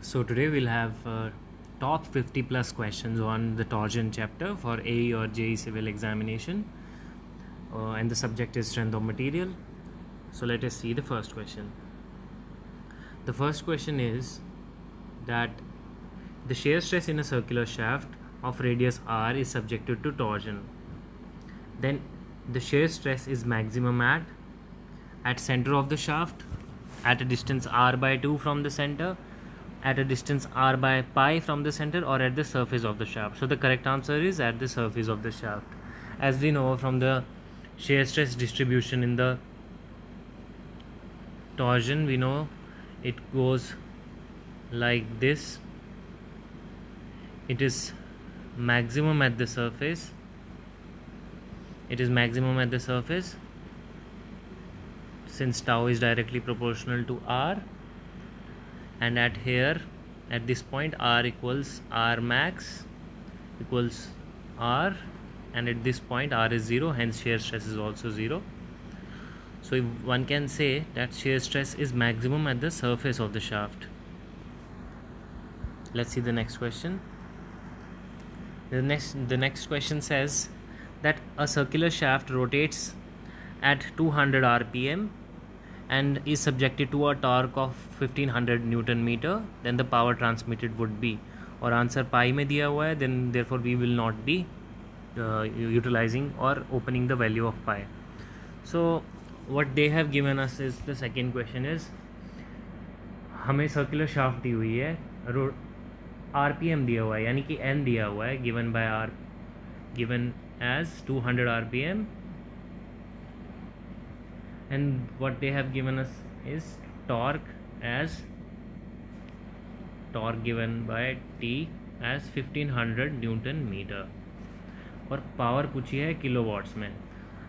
So today we'll have top 50 plus questions on the torsion chapter for AE or JE civil examination, and the subject is strength of material. So let us see the first question. The first question is that the shear stress in a circular shaft of radius r is subjected to torsion. Then the shear stress is maximum at center of the shaft, at a distance r by 2 from the center, at a distance r by pi from the center, or at the surface of the shaft. So the correct answer is at the surface of the shaft. As we know from the shear stress distribution in the torsion, we know it goes like this. It is maximum at the surface. It is maximum at the surface since tau is directly proportional to r, and at this point r equals r max equals r, and at this point r is 0, hence shear stress is also 0. So one can say that shear stress is maximum at the surface of the shaft. Let's see the next question. The next question says that a circular shaft rotates at 200 rpm and is subjected to a torque of 1500 Newton meter. Then the power transmitted would be, और answer पाई में दिया हुआ है, then therefore we will not be utilizing or opening the value of pi. So what they have given us is, the second question is, हमें circular shaft दी हुई है, RPM दिया हुआ है, यानी कि n दिया हुआ है, given as 200 rpm, and what they have given us is torque given by T as 1500 Newton meter, और पावर पूछी है किलोवाट्स में.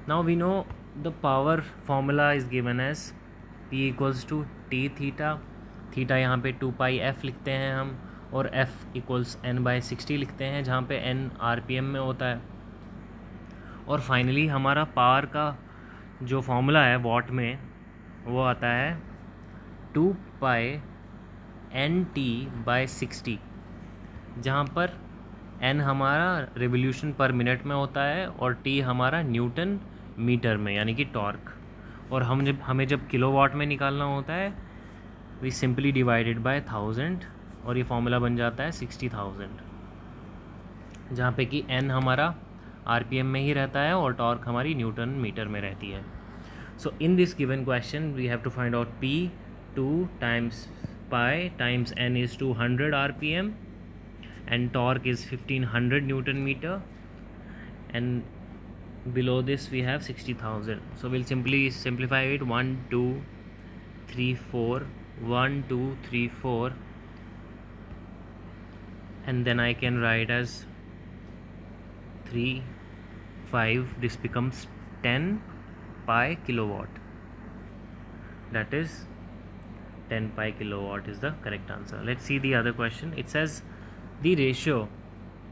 Now we know the power formula is given as P equals to T theta. Theta यहाँ पे 2 pi f लिखते हैं हम, और f equals n by 60 लिखते हैं, जहाँ पे n rpm में होता है. और फाइनली हमारा पावर का जो फॉर्मूला है वॉट में, वो आता है 2 पाई एन टी बाई 60, जहाँ पर n हमारा रिवोल्यूशन पर मिनट में होता है और t हमारा न्यूटन मीटर में, यानी कि टॉर्क. और हमें जब किलोवाट में निकालना होता है, वी सिंपली डिवाइडेड बाय 1000, और ये फॉर्मूला बन जाता है 60,000, जहाँ पे कि n हमारा आरपीएम में ही रहता है और टॉर्क हमारी न्यूटन मीटर में रहती है. So in this given question we have to find out P 2 times pi times n is 200 rpm and torque is 1500 Newton meter, and below this we have 60,000. So we'll simply simplify it. 1 2 3 4 1 2 3 4, and then I can write as 3 5. This becomes 10 pi kilowatt. That is 10 pi kilowatt is the correct answer. Let's see the other question. It says the ratio,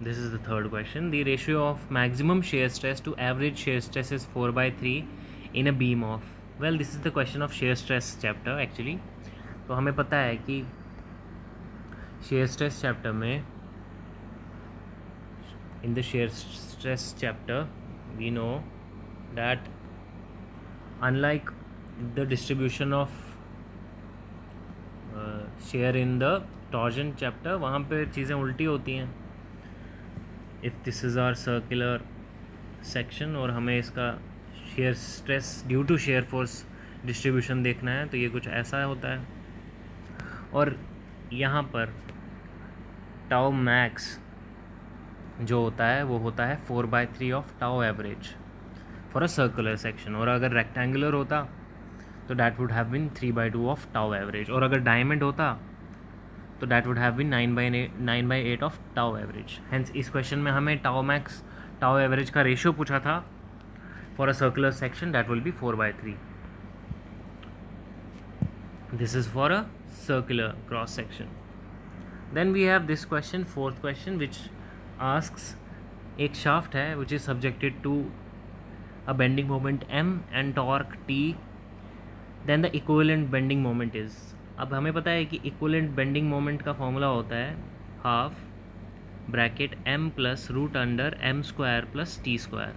this is the third question, the ratio of maximum shear stress to average shear stress is 4/3 in a beam of, well, this is the question of shear stress chapter actually. तो हमें पता है कि shear stress chapter में, in the shear stress chapter we know that unlike the distribution of shear in the torsion chapter, वहाँ पे चीज़ें उल्टी होती हैं. If this is our circular section और हमें इसका shear stress due to shear force distribution देखना है, तो ये कुछ ऐसा होता है. और यहाँ पर tau max जो होता है वो होता है 4/3 of tau average for a circular section, और अगर rectangular होता तो that would have been 3/2 of tau average, और अगर diamond होता तो that would have been 9/8 of tau average. Hence इस question में हमें tau max tau average का ratio पूछा था for a circular section, that will be 4/3. This is for a circular cross section. Then we have this question, fourth question, which asks, एक shaft है which is subjected to a bending moment m and torque T, then the equivalent bending moment is, अब हमें पता है कि equivalent bending moment का formula होता है half bracket m plus root under m square plus t square.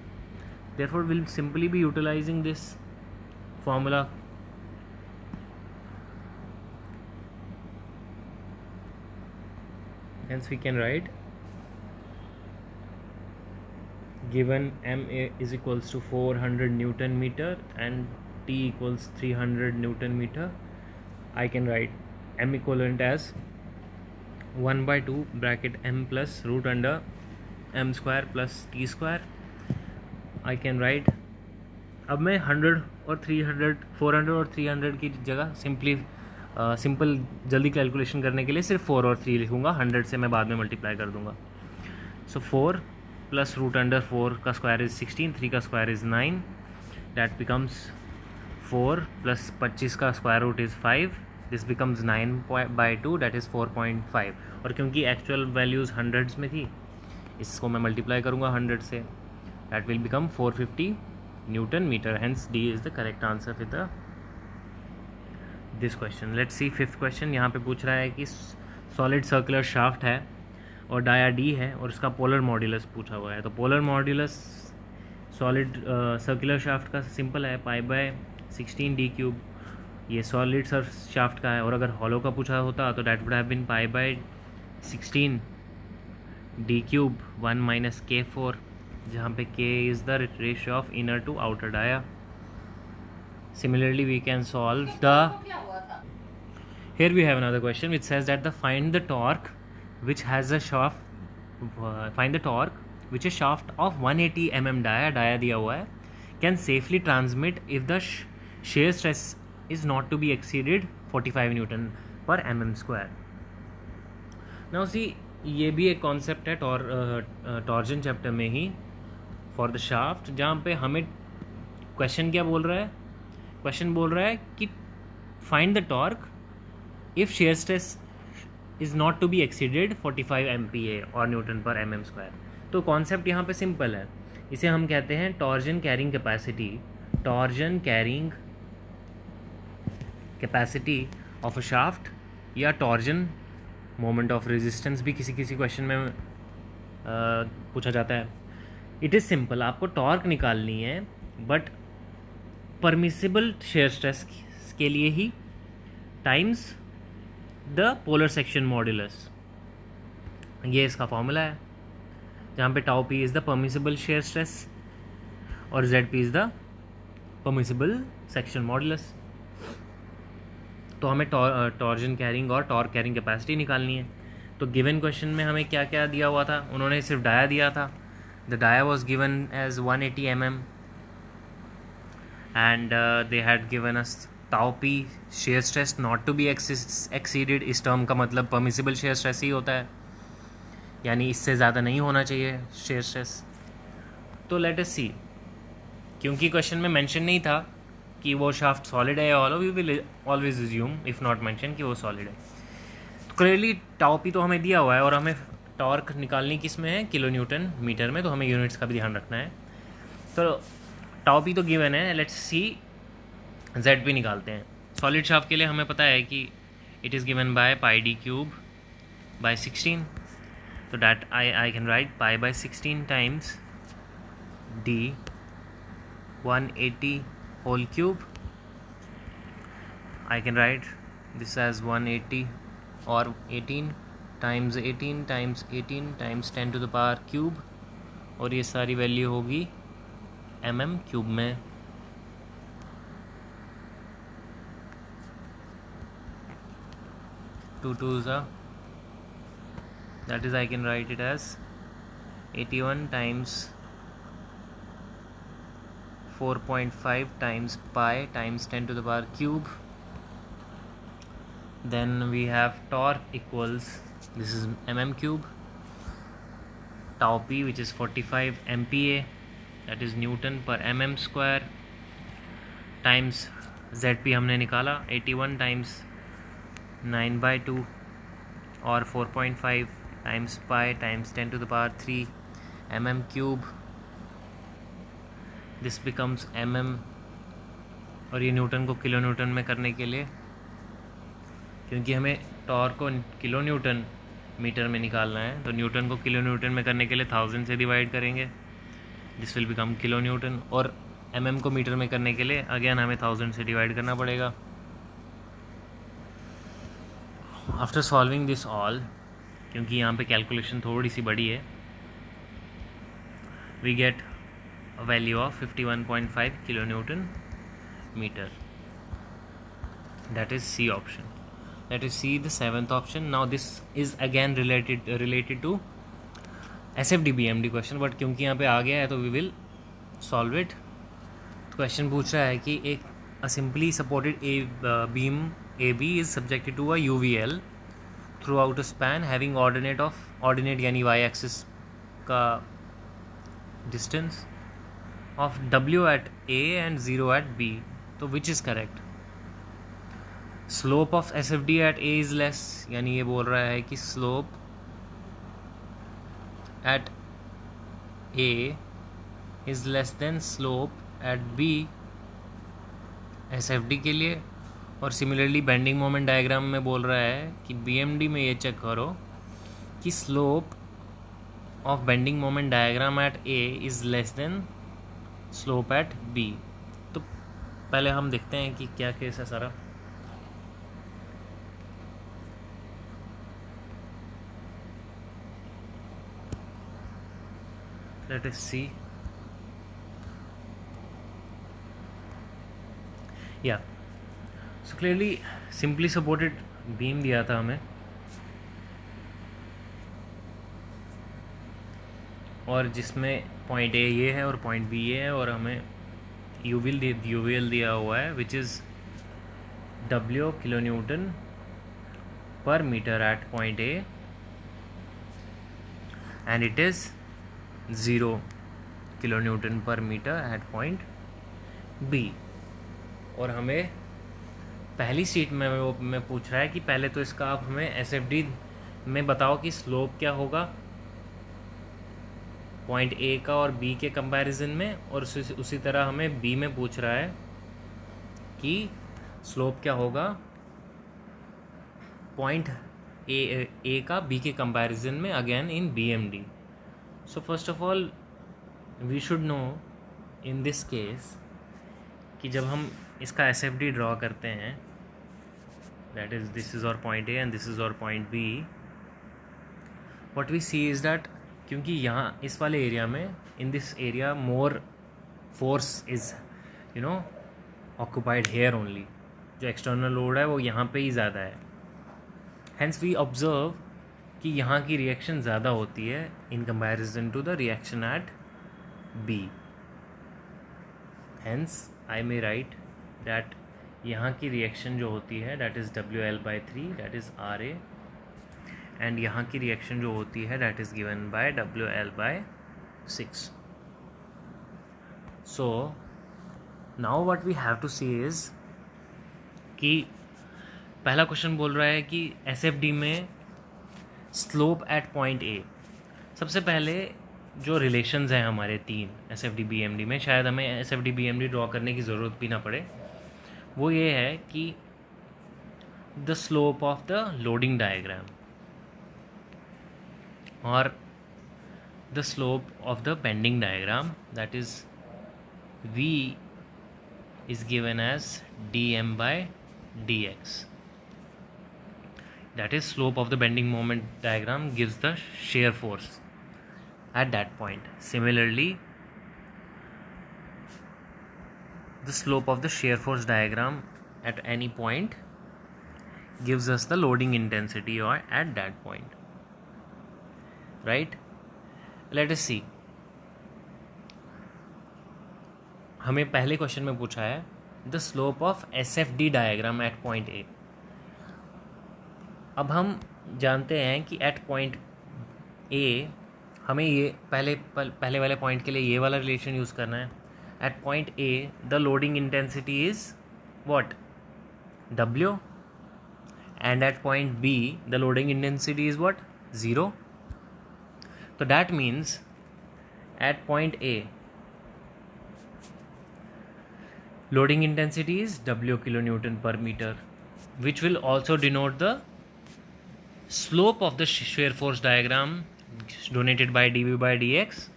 Therefore we'll simply be utilizing this formula. Hence we can write given m is equals to 400 Newton meter and t equals 300 Newton meter, I can write m equivalent as 1 by 2 bracket m plus root under m square plus t square. I can write, अब मैं 100 और 300 400 और 300 की जगह simple जल्दी calculation करने के लिए सिर्फ 4 और 3 लिखूँगा. 100 से मैं बाद में मल्टीप्लाई कर दूँगा. सो 4 प्लस रूट अंडर 4 का स्क्वायर इज़ 16, 3 का square is 9, that becomes 4 plus 25 का square root is 5, this becomes 9/2 that is 4.5. और क्योंकि एक्चुअल वैल्यूज़ हंड्रेड्स में थी, इसको मैं मल्टीप्लाई करूँगा 100 से, that will become 450 Newton meter. Hence D is the correct answer with this question. Let's see fifth question. यहाँ पे पूछ रहा है कि सॉलिड सर्कुलर शाफ्ट है और डाया D है और उसका पोलर मॉड्यूलस पूछा हुआ है. तो polar modulus solid circular shaft का सिंपल है π/16 d क्यूब. ये सॉलिड शाफ्ट का है, और अगर हॉलो का पूछा होता तो that would have been π/16 d cube 1 - k4, जहाँ पे k is the ratio of inner to outer dia. Similarly we can solve the, here we have another question which says that find the torque which has a shaft find the torque which a shaft of 180 mm dia दिया हुआ है can safely transmit if the shear stress is not to be exceeded 45 Newton per mm square. Now see, ये भी एक concept है torsion chapter में ही for the shaft, जहाँ पे हमें क्वेश्चन क्या बोल रहा है, क्वेश्चन बोल रहा है कि find the torque if shear stress is not to be exceeded 45 MPa और न्यूटन पर mm स्क्वायर. तो कॉन्सेप्ट यहाँ पे सिंपल है, इसे हम कहते हैं torsion carrying capacity. Torsion carrying capacity of a shaft या टॉर्जन मोमेंट ऑफ रेजिस्टेंस भी किसी किसी क्वेश्चन में पूछा जाता है. इट इज़ सिंपल, आपको टॉर्क निकालनी है बट परमिसिबल शेयर स्ट्रेस के लिए ही times the polar section modulus. ये इसका फॉर्मूला है, जहाँ पे tau P is the permissible shear stress और Z P is the permissible section modulus. तो हमें टॉर्जन कैरिंग और टॉर्क कैरिंग कैपेसिटी निकालनी है. तो गिवन क्वेश्चन में हमें क्या क्या दिया हुआ था, उन्होंने सिर्फ डाया दिया था. The dia was given as 180 mm and they had given us tau p shear stress not to be exceeded. इस टर्म का मतलब परमिसिबल शेयर स्ट्रेस ही होता है, यानी इससे ज़्यादा नहीं होना चाहिए शेयर स्ट्रेस. तो लेट अस सी, क्योंकि क्वेश्चन में मेंशन नहीं था कि वो शाफ्ट सॉलिड है या hollow, we will always assume if not mention कि वो सॉलिड है. तो क्लियरली टाउ पी तो हमें दिया हुआ है और हमें टॉर्क निकालनी किस में है, किलो न्यूटन मीटर में, तो हमें यूनिट्स का भी ध्यान रखना है. तो टाउ पी तो गिवन है, लेट्स सी जेड पी निकालते हैं. सॉलिड शाफ्ट के लिए हमें पता है कि it is given by πd³/16. तो that I can write π/16 times d 180 whole cube. I can write this as 180 or 18 times 18 times 18 times 10 to the power cube, और ये सारी वैल्यू होगी mm क्यूब में. Two twos that is I can write it as 81 times 4.5 times pi times 10 to the power cube. Then we have torque equals, this is mm cube, tau p which is 45 MPa, that is Newton per mm square, times zp हमने निकाला 81 times 9/2 और 4.5 times pi times 10 to the power 3 mm cube. This becomes mm, और ये Newton को kilo Newton में करने के लिए क्योंकि हमें टॉर्क को किलो न्यूटन मीटर में निकालना है, तो न्यूटन को किलो न्यूटन में करने के लिए 1000 से डिवाइड करेंगे, this will become kilo Newton, और mm को मीटर में करने के लिए अगेन हमें 1000 से डिवाइड करना पड़ेगा. आफ्टर सॉल्विंग दिस ऑल, क्योंकि यहाँ पे कैलकुलेशन थोड़ी सी बड़ी है, we get a value of 51.5 kilonewton meter. That is C option. Let us see the seventh option. Now this is again related to SFD BMD question, but क्योंकि यहाँ पे आ गया है तो we will solve it. Question पूछ रहा है कि एक a simply supported beam AB is subjected to a UVL throughout a span having ordinate यानी y axis का distance of W at A and 0 at B. तो which is correct? Slope of SFD at A is less, यानी ये बोल रहा है कि slope at A is less than slope at B SFD के लिए. और सिमिलरली बेंडिंग मोमेंट डायग्राम में बोल रहा है कि BMD में ये चेक करो कि slope of bending moment diagram at A is less than slope at B. तो पहले हम देखते हैं कि क्या केस है सारा. लेट अस सी. या so clearly simply supported beam दिया था हमें, और जिसमें पॉइंट ए ये है और पॉइंट बी ये है, और हमें यूवीएल दिया हुआ है which is W kilo newton per metre at point A, and it is 0 kilo newton per metre at point B. और हमें पहली सीट में वो में पूछ रहा है कि पहले तो इसका आप हमें SFD में बताओ कि स्लोप क्या होगा पॉइंट ए का और बी के कंपैरिजन में, और उसी तरह हमें बी में पूछ रहा है कि स्लोप क्या होगा पॉइंट ए का बी के कंपैरिजन में, again in BMD. So first of all we should know in this case कि जब हम इसका SFD ड्रॉ करते हैं, दैट इज दिस इज और point A and this is और point B, what we see is that क्योंकि यहाँ इस वाले एरिया में, in this area more force is occupied here only, जो एक्सटर्नल लोड है वो यहाँ पे ही ज़्यादा है. हेंस वी ऑब्जर्व कि यहाँ की रिएक्शन ज़्यादा होती है in comparison to the reaction at B. Hence I may write that यहाँ की रिएक्शन जो होती है that is WL/3, that is RA, and यहाँ की रिएक्शन जो होती है that is given by WL/6. So now what we have to see is कि पहला क्वेश्चन बोल रहा है कि SFD में स्लोप एट पॉइंट ए. सबसे पहले जो रिलेशंस हैं हमारे 3 SFD BMD में, शायद हमें SFD BMD ड्रॉ करने की ज़रूरत भी ना पड़े, वो ये है कि the slope of the loading diagram or the slope of the bending diagram, that is V is given as dm/dx, that is slope of the bending moment diagram gives the shear force at that point. Similarly, the slope of the shear force diagram at any point gives us the loading intensity or at that point. Right, let us see. हमें पहले question में पूछा है the slope of SFD diagram at point A. अब हम जानते हैं कि एट पॉइंट ए हमें ये पहले वाले पॉइंट के लिए ये वाला रिलेशन यूज़ करना है. At point A the loading intensity is what W, and at point B the loading intensity is what 0. So that means at point A loading intensity is W kilonewton per meter, which will also denote the slope of the shear force diagram donated by dv by dx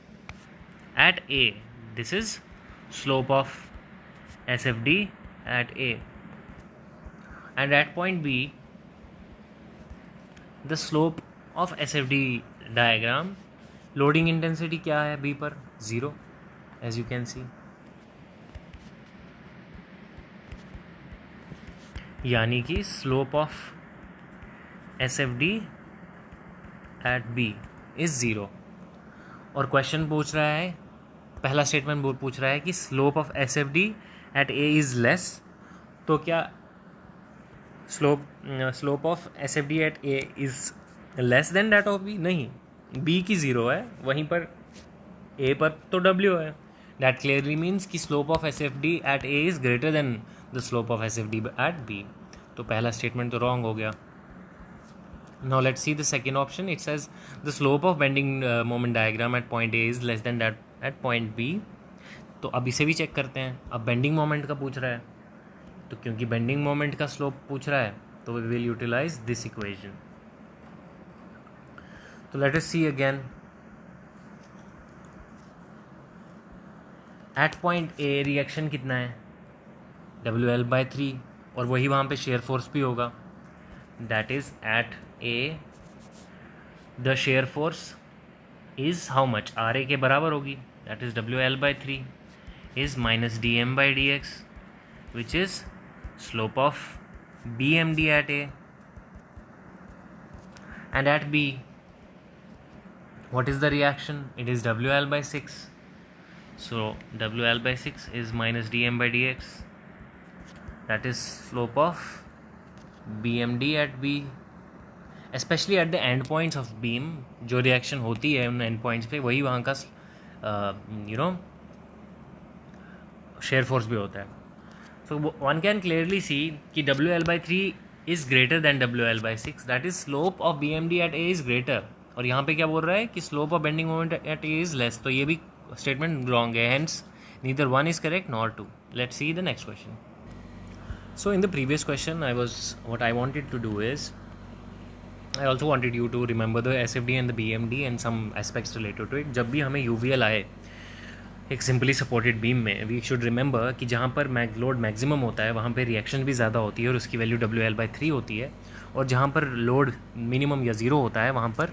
at A. This is slope of SFD at A, and at point B the slope of SFD diagram, loading intensity क्या है B पर? 0, as you can see. यानी कि slope of SFD at B is 0. और question पूछ रहा है, पहला स्टेटमेंट पूछ रहा है कि slope of SFD at A is less. तो क्या slope of SFD at A is less than that of B? नहीं, B की 0 है, वहीं पर A पर तो W है. दैट क्लियरली मीन्स कि slope of SFD at A is greater than the slope of SFD at B. तो पहला स्टेटमेंट तो रॉन्ग हो गया. Now let's see the second option. It says the slope of bending moment diagram at point A is less than that at point B. तो अब इसे भी check करते हैं. अब बेंडिंग मोमेंट का पूछ रहा है, तो क्योंकि बेंडिंग मोमेंट का स्लोप पूछ रहा है तो we will utilize this equation. तो let us see again. At point A reaction कितना है? WL/3, और वही वहाँ पे शेयर फोर्स भी होगा. That is at A the shear force is how much? RA के बराबर होगी. That is WL/3 is minus dm/dx, which is slope of BMD at A. And at B, what is the reaction? It is WL/6. So WL/6 is minus dm/dx. That is slope of BMD at B. Especially at the end points of beam, जो reaction होती है उन and points पे, वही वहाँ का shear force भी होता है. So one can clearly see कि WL/3 is greater than WL/6. That is slope of BMD at A is greater. और यहाँ पे क्या बोल रहा है कि slope of bending moment at A is less. तो ये भी स्टेटमेंट रॉन्ग है. Hence neither one is correct nor two. Let's see the next question. So in the previous question, what I wanted to do is, I also wanted you to remember the SFD and the BMD and some aspects related to it. जब भी हमें UVL आए एक simply supported beam में, we should remember कि जहाँ पर load maximum होता है वहाँ पर रिएक्शन भी ज़्यादा होती है और उसकी वैल्यू WL/3 होती है. और जहाँ पर लोड मिनिमम या ज़ीरो होता है वहाँ पर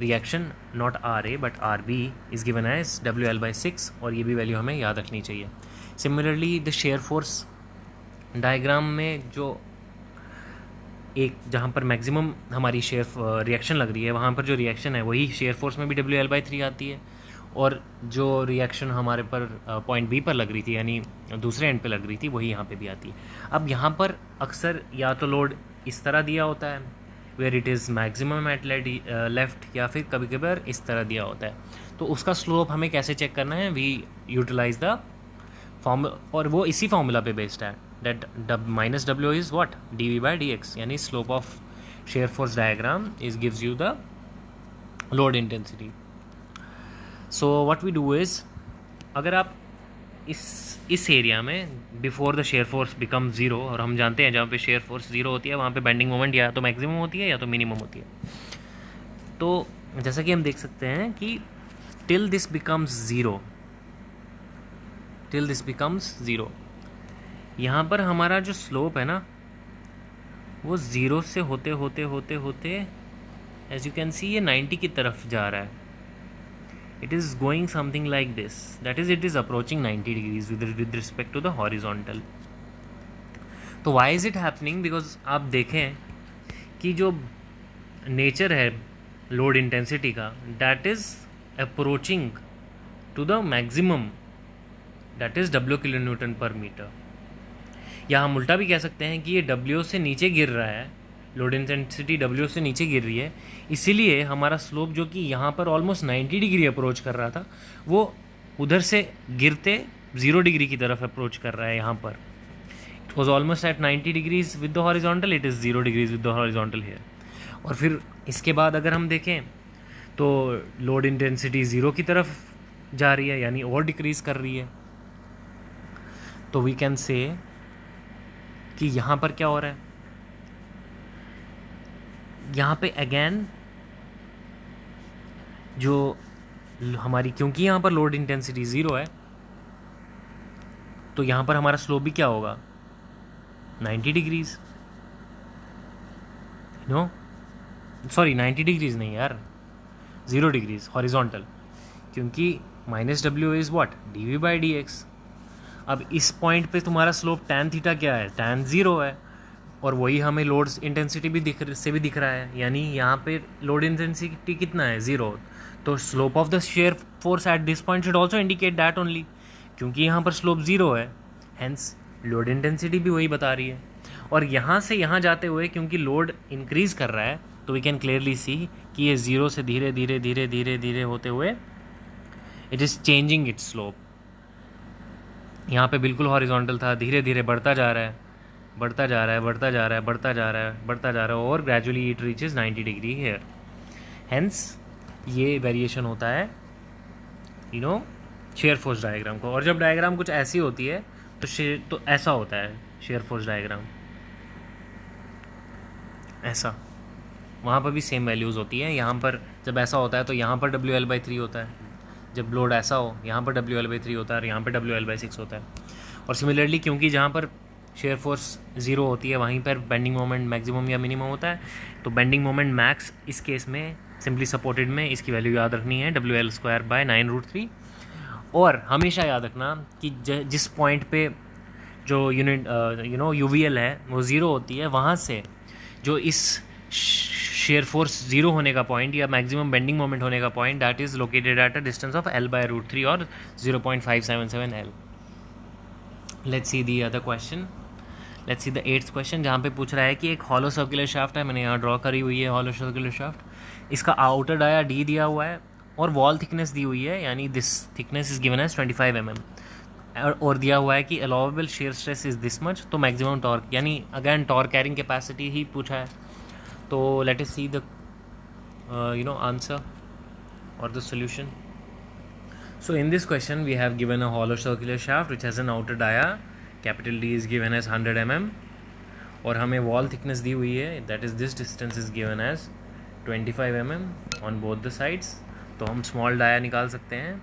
reaction not RA but RB is given as WL/6, और ये भी वैल्यू हमें याद रखनी चाहिए. Similarly the shear force diagram में जो एक जहाँ पर मैक्सिमम हमारी शेयर रिएक्शन लग रही है वहाँ पर जो रिएक्शन है वही शेयर फोर्स में भी WL/3 आती है. और जो रिएक्शन हमारे पर पॉइंट B पर लग रही थी यानी दूसरे एंड पे लग रही थी वही यहाँ पे भी आती है. अब यहाँ पर अक्सर या तो लोड इस तरह दिया होता है where it is maximum at left, या फिर कभी कभार इस तरह दिया होता है. तो उसका स्लोप हमें कैसे चेक करना है? वी यूटिलाइज द फॉर्मूला, और वो इसी फॉर्मूला पे बेस्ड है. that minus W is what? dV/dx. यानी slope of shear force diagram gives you the load intensity. So what we do is, अगर आप इस एरिया में before the shear force become 0, और हम जानते हैं जहाँ पे शेयर फोर्स 0 होती है वहाँ पे बेंडिंग मोमेंट या तो मैक्सिमम होती है या तो मिनिमम होती है. तो जैसा कि हम देख सकते हैं कि टिल दिस बिकम्स 0, यहाँ पर हमारा जो स्लोप है ना वो 0 से होते होते एज यू कैन सी ये 90 की तरफ जा रहा है. It is going something like this. That is it is approaching 90 degrees with respect to the horizontal. तो why is it happening? Because आप देखें कि जो नेचर है लोड इंटेंसिटी का, that is approaching to the maximum, that is W kN/m. या हम उल्टा भी कह सकते हैं कि ये W से नीचे गिर रहा है, लोड इंटेंसिटी W से नीचे गिर रही है, इसीलिए हमारा स्लोप जो कि यहाँ पर ऑलमोस्ट 90 डिग्री अप्रोच कर रहा था वो उधर से गिरते 0 डिग्री की तरफ अप्रोच कर रहा है. यहाँ पर it was almost at 90 degrees with the horizontal, it is 0 degrees with the horizontal here. और फिर इसके बाद अगर हम देखें तो लोड इंटेंसिटी 0 की तरफ जा रही है यानी और डिक्रीज़ कर रही है. तो वी कैन से कि यहाँ पर क्या हो रहा है? यहाँ पे अगेन जो हमारी, क्योंकि यहाँ पर लोड इंटेंसिटी 0 है, तो यहाँ पर हमारा स्लोप भी क्या होगा, 90 डिग्रीज, नो सॉरी 90 डिग्रीज नहीं यार, 0 डिग्रीज हॉरिजॉन्टल, क्योंकि minus W is what, d v by d x. अब इस पॉइंट पे तुम्हारा स्लोप tan थीटा क्या है, tan 0 है, और वही हमें लोड इंटेंसिटी भी दिख रहा है, यानी यहाँ पे लोड इंटेंसिटी कितना है, 0, तो slope of the shear force at this point should also indicate that only, क्योंकि यहाँ पर स्लोप 0 है, हेंस लोड इंटेंसिटी भी वही बता रही है। और यहाँ से यहाँ जाते हुए क्योंकि लोड इंक्रीज कर रहा है, तो वी कैन क्लियरली सी कि ये 0 से धीरे धीरे धीरे धीरे धीरे होते हुए it is changing it's slope. यहाँ पे बिल्कुल हॉरिजॉन्टल था, धीरे धीरे बढ़ता जा रहा है, बढ़ता जा रहा है, बढ़ता जा रहा है, बढ़ता जा रहा है, बढ़ता जा रहा है, और gradually it reaches 90 degree here. Hence ये वेरिएशन होता है शेयर फोर्स डायग्राम को। और जब डायग्राम कुछ ऐसी होती है तो ऐसा होता है शेयर फोर्स डायग्राम, ऐसा। वहाँ पर भी सेम वैल्यूज़ होती हैं। यहाँ पर जब ऐसा होता है तो यहाँ पर WL/3 होता है, जब लोड ऐसा हो यहाँ पर WL/3 होता है, और यहाँ पर WL/6 होता है। और सिमिलरली क्योंकि जहाँ पर शेयर फोर्स 0 होती है वहीं पर बेंडिंग मोमेंट मैक्सिमम या मिनिमम होता है, तो बेंडिंग मोमेंट मैक्स इस केस में सिंपली सपोर्टेड में इसकी वैल्यू याद रखनी है, WL²/9√3। और हमेशा याद रखना कि जिस पॉइंट पे जो यूनिट UVL है वो 0 होती है, वहाँ से जो इस शेयर फोर्स 0 होने का पॉइंट या मैक्सिमम बेंडिंग मोमेंट होने का point, that is located at a distance of L/√3 और 0.577 L। Let's see the other question. Let's see the 8th question, जहाँ पे पूछ रहा है कि एक हॉलो सर्कुलर शाफ्ट है, मैंने यहाँ ड्रॉ करी हुई है हॉलो सर्कुलर शाफ्ट। इसका आउटर डाया D दिया हुआ है और वॉल थिकनेस दी हुई है, यानी this thickness is given as 25 mm, और दिया हुआ है कि allowable shear stress is this much. तो मैक्सिमम टॉर्क, यानी अगेन टॉर्क कैरिंग कैपेसिटी ही पूछा है। तो let us see the answer or the solution. So in this question we have given a hollow circular shaft which has an outer dia, capital D is given as 100 mm, और हमें wall thickness दी हुई है, that is this distance is given as 25 mm on both the sides। तो हम small dia निकाल सकते हैं,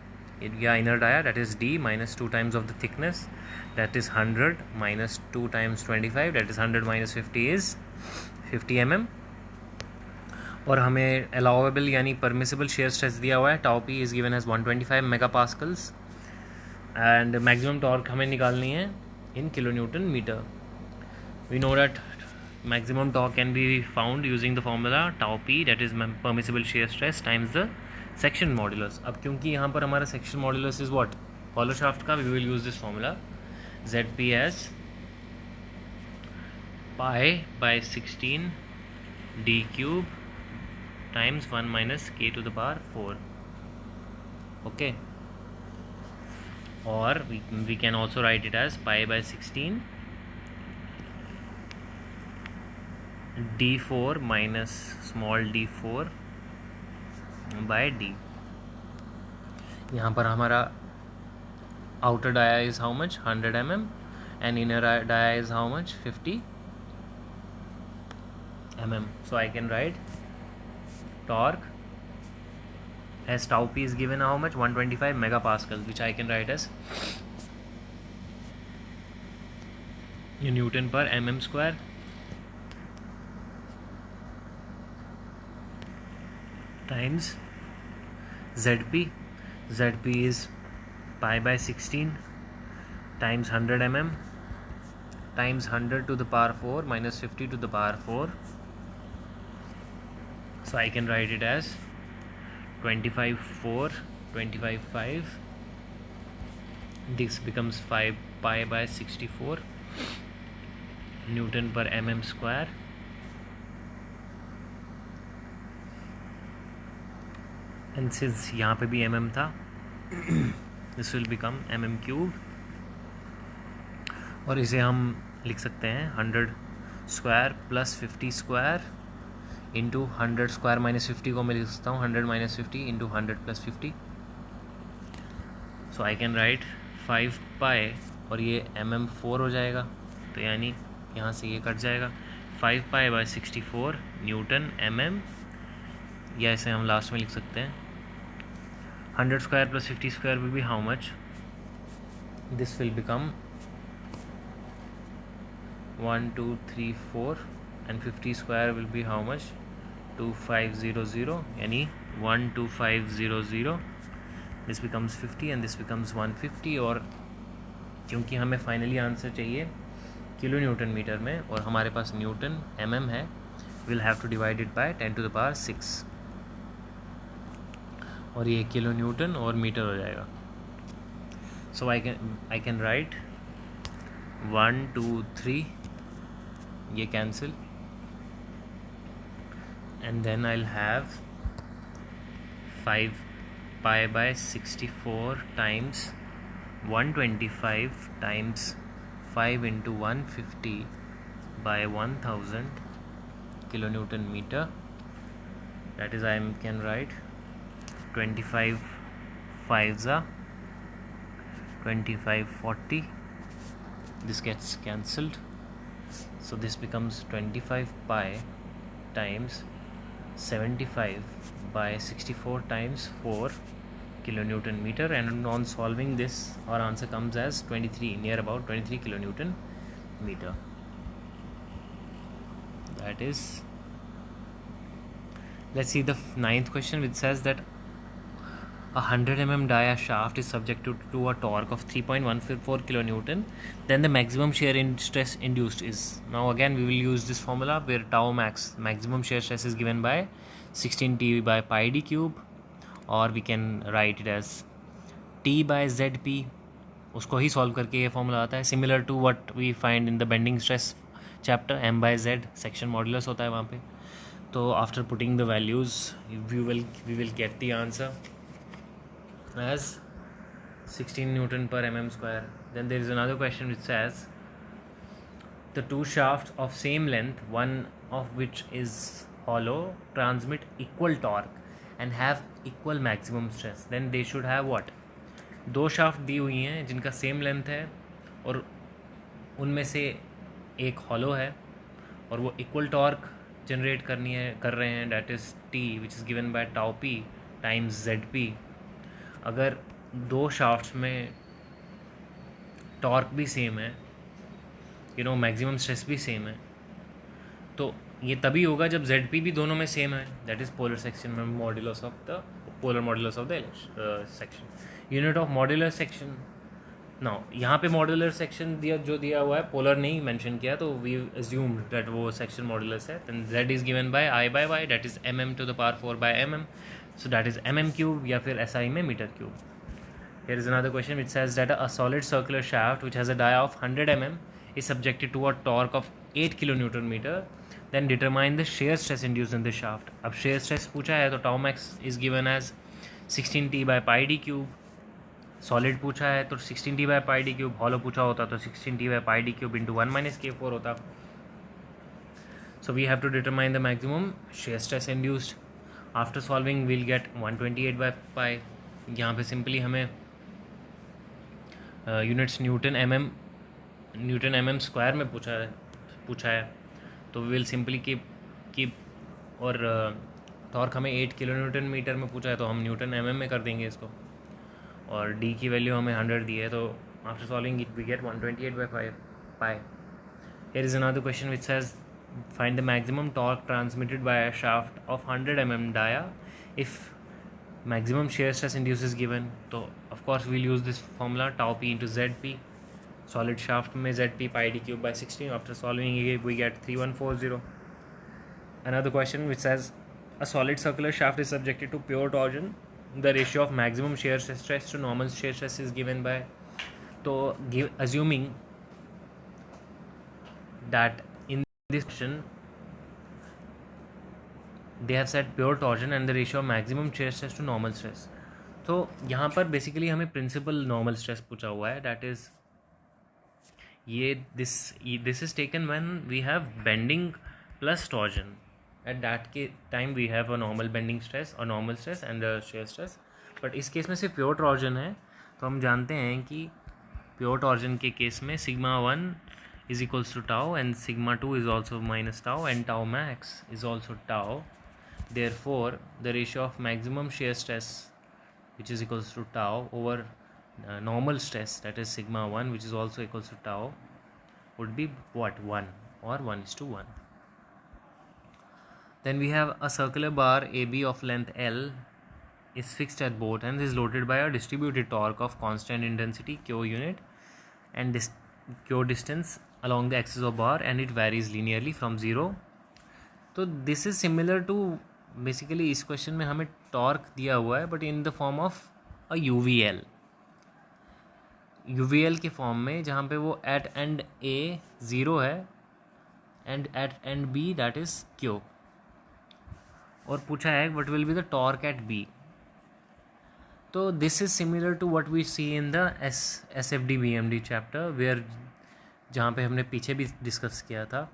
या inner dia, that is D minus 2 times of the thickness, that is 100 minus 2 times 25, that is 100 minus 50 is 50 mm। और हमें allowable यानी permissible shear stress दिया हुआ है, tau P is given as 125 megapascals, and maximum torque हमें निकालनी है in kilo newton metre. We know that maximum torque can be found using the formula tau P, that is permissible shear stress times the section modulus. अब क्योंकि यहाँ पर हमारा section modulus is what, hollow shaft का, we will use this formula ZP as π/16 d³ times 1 minus k to the power 4, okay, or we can also write it as π/16 d4 minus small d4 by d। यहाँ पर हमारा outer dia is how much, 100 mm, and inner dia is how much, 50 mm। so I can write torque as tau p is given how much, 125 megapascals, which I can write as Newton per mm square times ZP is π/16 times 100 mm times 100 to the power 4 minus 50 to the power 4, so I can write it as 25/5, this becomes 5 π/64 Newton per mm square, and since यहाँ पे भी mm था this will become mm³, और इसे हम लिख सकते हैं 100 square plus 50 square into 100 square minus 50 को मैं लिख सकता हूँ 100 minus 50 into 100 plus 50, so I can right 5 पाई, और ये mm4 हो जाएगा, तो यानी यहाँ से ये कट जाएगा, 5 π/64 न्यूटन mm, या इसे हम लास्ट में लिख सकते हैं 100 square plus 50 square will be how much? This will become 1 2 3 4 and 50 square will be how much? 2500, यानी 12500. This becomes 50 and this becomes 150. और क्योंकि हमें फाइनली आंसर चाहिए किलो न्यूटन मीटर में और हमारे पास न्यूटन mm है, will have to divide it by 10 to the power 6 और ये किलो न्यूटन और मीटर हो जाएगा. सो आई कैन राइट 1 2 3, ये cancel, and then I'll have 5 pi by 64 times 125 times 5 into 150 by 1000 kilonewton meter. That is, I can write 25 5s are 25 40. This gets cancelled, so this becomes 25 pi times 75 by 64 times 4 kilonewton meter, and on solving this our answer comes as 23, near about 23 kilonewton meter. That is, let's see the ninth question, which says that a 100 mm dia shaft is subjected to a torque of 3.144 kilonewton, then the maximum shear stress induced is. Now again we will use this formula where tau max, maximum shear stress, is given by 16T by pi d cube, or we can write it as T by ZP. उसको ही solve करके ये formula आता है, similar to what we find in the bending stress chapter. M by Z section modulus होता है वहाँ पे. तो after putting the values we will get the answer as 16 Newton per mm square. Then there is another question which says the two shafts of same length, one of which is hollow, transmit equal torque and have equal maximum stress. Then they should have what? दो shaft दी हुई हैं जिनका same length है और उनमें से एक hollow है और वो इक्वल टॉर्क जनरेट कर रहे हैं, that is T which is given bye tau P times ZP. अगर दो शाफ्ट्स में टॉर्क भी सेम है, मैक्सिमम स्ट्रेस भी सेम है, तो ये तभी होगा जब ZP भी दोनों में सेम है. दैट इज़ पोलर सेक्शन में modulus of the polar modulus of the section. Unit of modular section. Now यहाँ पे मॉड्यूलर सेक्शन दिया हुआ है, पोलर नहीं मेंशन किया, तो वी अज्यूम दैट वो सेक्शन मॉड्यूलस है. Then Z is given by I by Y, that is mm to the power 4 by mm. So that is mm cube या फिर SI में metre cube. Here is another question which says that a solid circular shaft which has a dia of 100 mm is subjected to a torque of 8 kilonewton meter. Then determine the shear stress induced in the shaft. अब shear stress पूछा है तो tau max is given as 16T by pi d cube. Solid पूछा है तो 16T by pi d cube. Hollow पूछा होता तो 16T by pi d cube into 1 minus k4 होता. So we have to determine the maximum shear stress induced. After solving will get 128 by पाई. यहाँ पे simply हमें यूनिट्स न्यूटन mm स्क्वायर में पूछा है तो वी विल सिंपली कीप और torque हमें 8 किलोन्यूटन मीटर में पूछा है तो हम न्यूटन mm में कर देंगे इसको, और d की वैल्यू हमें 100 दी है, तो after solving it we get 128 by pi. Here is another question which says find the maximum torque transmitted by a shaft of 100 mm dia if maximum shear stress induced is given. So of course we'll use this formula tau P into ZP. Solid shaft में ZP pi d cube by 16. After solving it we get 3140. Another question which says a solid circular shaft is subjected to pure torsion. The ratio of maximum shear stress to normal shear stress is given by, so assuming that this question they have said pure torsion and the ratio of maximum shear stress to normal stress. तो यहाँ पर basically हमें principal normal stress पूछा हुआ है, that is ये this is taken when we have bending plus torsion. At that के time we have a normal bending stress और normal stress and shear stress. But इस केस में सिर्फ प्योर टॉर्जन है, तो हम जानते हैं कि प्योर टॉर्जन के केस में sigma 1 is equals to tau, and sigma 2 is also minus tau, and tau max is also tau. Therefore the ratio of maximum shear stress, which is equals to tau, over normal stress, that is sigma 1, which is also equals to tau, would be what? 1, or 1:1. Then we have a circular bar AB of length L is fixed at both ends, is loaded by a distributed torque of constant intensity Q unit and Q distance along the axis of bar, and it varies linearly from 0. तो this is similar to basically इस question में हमें torque दिया हुआ है, but in the form of a UVL के form में, जहाँ पे वो एट एंड ए 0 है and at end B that is Q, और पूछा है what will be the torque at B. तो this is similar to what we see in the SFD BMD chapter, where जहाँ पे हमने पीछे भी डिस्कस किया था,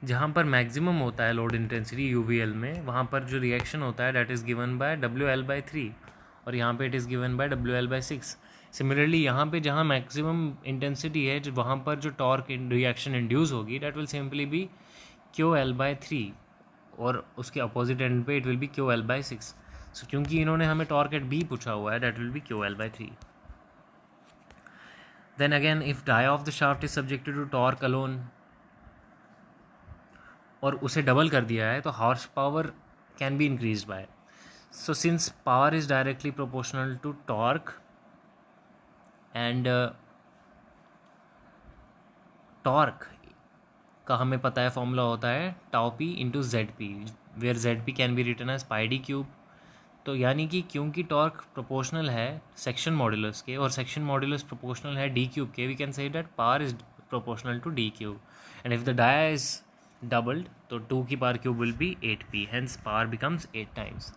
जहाँ पर मैक्सिमम होता है लोड इंटेंसिटी यूवीएल में, वहाँ पर जो रिएक्शन होता है that is given bye WL/3, और यहाँ पे it is given by WL/6. Similarly यहाँ पे जहाँ मैक्सिमम इंटेंसिटी है, जो वहाँ पर जो टॉर्क रिएक्शन इंड्यूस होगी that will simply be QL/3, और उसके अपोजिट एंड पे it will be QL/6. So क्योंकि इन्होंने हमें टॉर्क एट बी पूछा हुआ है, that will be QL/3. Then again if dia of the shaft is subjected to torque alone, और उसे डबल कर दिया है, तो horse power can be increase by. So since power is directly proportional to torque, and torque का हमें पता है फॉर्मूला होता है tau p into z p, where z p can be written as pi d cube. तो यानी कि क्योंकि टॉर्क प्रोपोर्शनल है सेक्शन मॉड्यूलस के, और सेक्शन मॉड्यूलस प्रोपोर्शनल है डी क्यूब के, we can say that power is proportional to d cube. And if the dia is doubled, so 2 की power cube will be 8p, hence power becomes 8 times.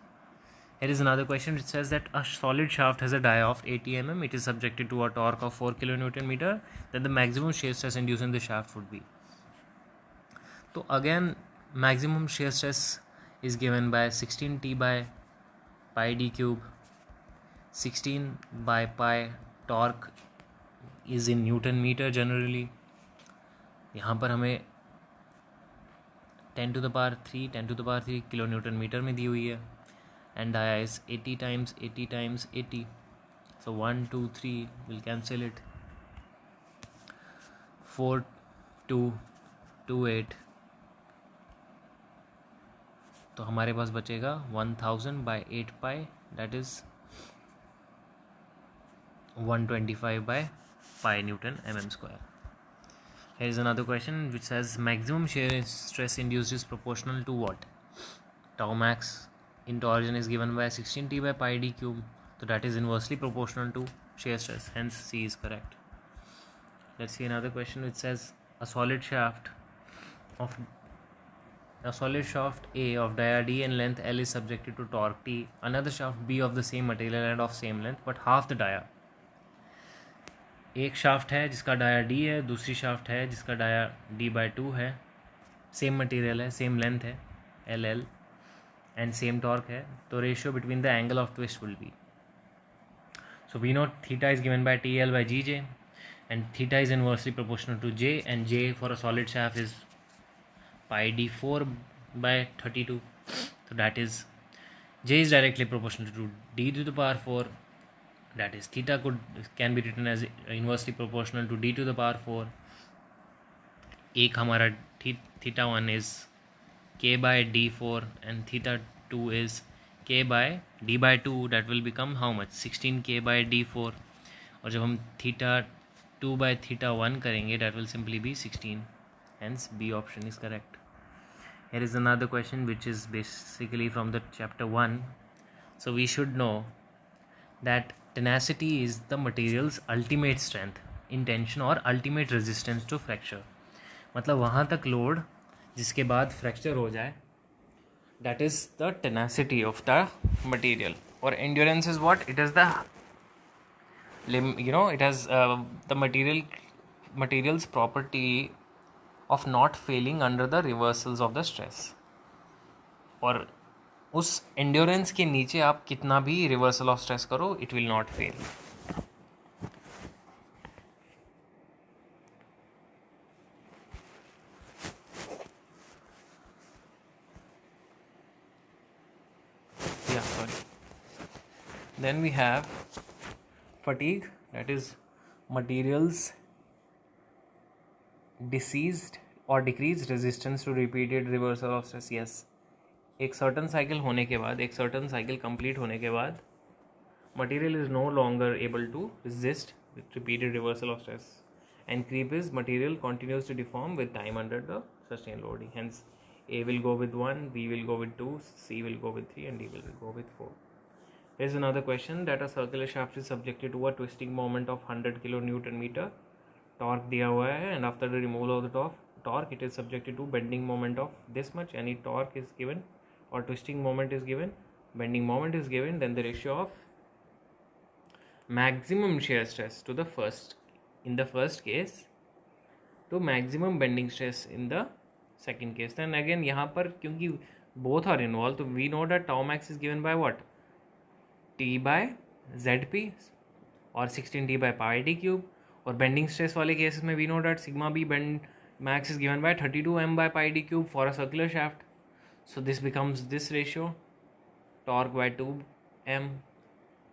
Here is another question which says that a solid shaft has a dia of 80 mm, it is subjected to a torque of 4 kN meter, then the maximum shear stress induced in the shaft would be. So again maximum shear stress is given by 16t by pi d cube. 16 by pi torque is in Newton meter generally. यहाँ पर हमें 10 to the power 3 kilo newton metre में दी हुई है, and dia is 80 times 80 times 80, so 1 2 3 विल cancel it, 4 2 2 8, तो हमारे पास बचेगा 1000 by 8 pi, that is 125 by pi Newton mm square. Here is another question which says maximum shear stress induced is proportional to what? Tau max into origin is given by 16t by pi d cube, so that is inversely proportional to shear stress, hence C is correct. Let's see another question which says a solid shaft A of dia d and length L is subjected to torque T. Another shaft B of the same material and of same length but half the dia. एक shaft है जिसका dia D है, दूसरी shaft है जिसका dia D/2 है, same material है, same length है LL, एंड सेम टॉर्क है, तो ratio between the angle of twist will be, so we know theta is given by TL/GJ, and theta is inversely proportional to J, and J for a solid shaft is pi D4/32, so that is J is directly proportional to D to the power 4, that is theta can be written as inversely proportional to D to the power 4. एक हमारा theta 1 is K/D4 and theta 2 is K/D/2, that will become how much? 16 K/D4, और जब हम theta 2/theta 1 करेंगे that will simply be 16, hence B option is correct. Here is another question which is basically from the chapter 1. So we should know that tenacity is the material's ultimate strength in tension or ultimate resistance to fracture. मतलब वहाँ तक load जिसके बाद fracture हो जाए, that is the tenacity of the material. और endurance is what? It is the it has the material's property of not failing under the reversals of the stress. और उस एंड्योरेंस के नीचे आप कितना भी रिवर्सल ऑफ स्ट्रेस करो, it will not fail. Then we have fatigue, that is materials diseased or decreased resistance to repeated reversal of stress. Yes, एक certain cycle होने के बाद, एक सर्टन साइकिल कंप्लीट होने के बाद material is no longer able to resist with repeated reversal of stress, and creep is material continues to deform with time under the sustained loading. Hence A will go with 1, B will go with 2, C will go with 3, and D will go with 4. Here's another question, that a circular shaft is subjected to a twisting moment of 100 kN meter, torque दिया हुआ है, and after the removal of the torque it is subjected to bending moment of this much. Any torque is given or twisting moment is given, bending moment is given, then the ratio of maximum shear stress to the first, in the first case, to maximum bending stress in the second case. Then again यहाँ पर क्योंकि both are involved, तो we know that tau max is given by what, T by ZP और 16T by pi d cube, और bending stress वाले cases में we know that sigma b bend max is given by 32m by pi d cube for a circular shaft. So this becomes this ratio, torque by 2m,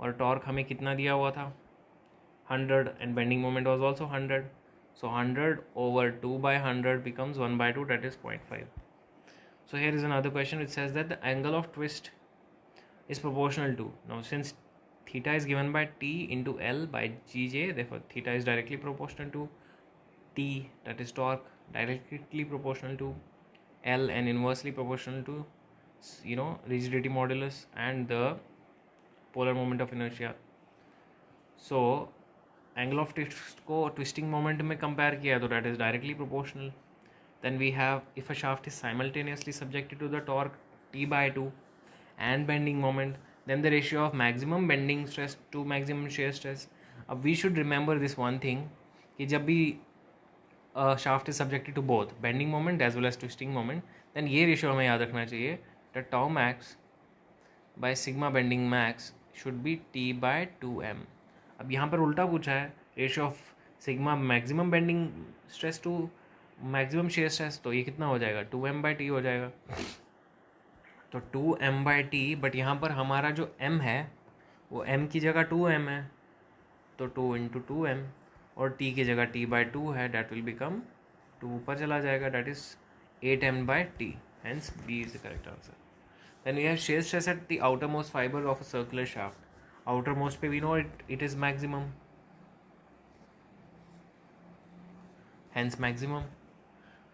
और torque हमें कितना दिया हुआ था 100, and bending moment was also 100, so 100 over 2 by 100 becomes 1 by 2, that is 0.5. So here is another question which says that the angle of twist is proportional to, now since theta is given by T into L by Gj, therefore theta is directly proportional to T, that is torque, directly proportional to L, and inversely proportional to rigidity modulus and the polar moment of inertia. So angle of twist को twisting moment में compare किया तो that is directly proportional. Then we have, if a shaft is simultaneously subjected to the torque T by 2 and bending moment, then the ratio of maximum bending stress to maximum shear stress. अब we should remember this one thing, कि जब भी shaft is subjected to both bending moment as well as twisting moment, then ये ratio हमें याद रखना चाहिए, that tau max by sigma bending max should be T by 2m. अब यहाँ पर उल्टा पूछा है, ratio of sigma maximum bending stress to maximum shear stress, तो ये कितना हो जाएगा 2m by t हो जाएगा, तो 2m by t, बट यहाँ पर हमारा जो m है वो m की जगह 2m है, तो 2 into 2m, और t की जगह t by 2 है, that will become 2 ऊपर चला जाएगा, that is 8m by t, hence B is the correct answer. Then we have shear stress at the outermost fiber of a circular shaft. Outermost pe we know it is maximum, hence maximum.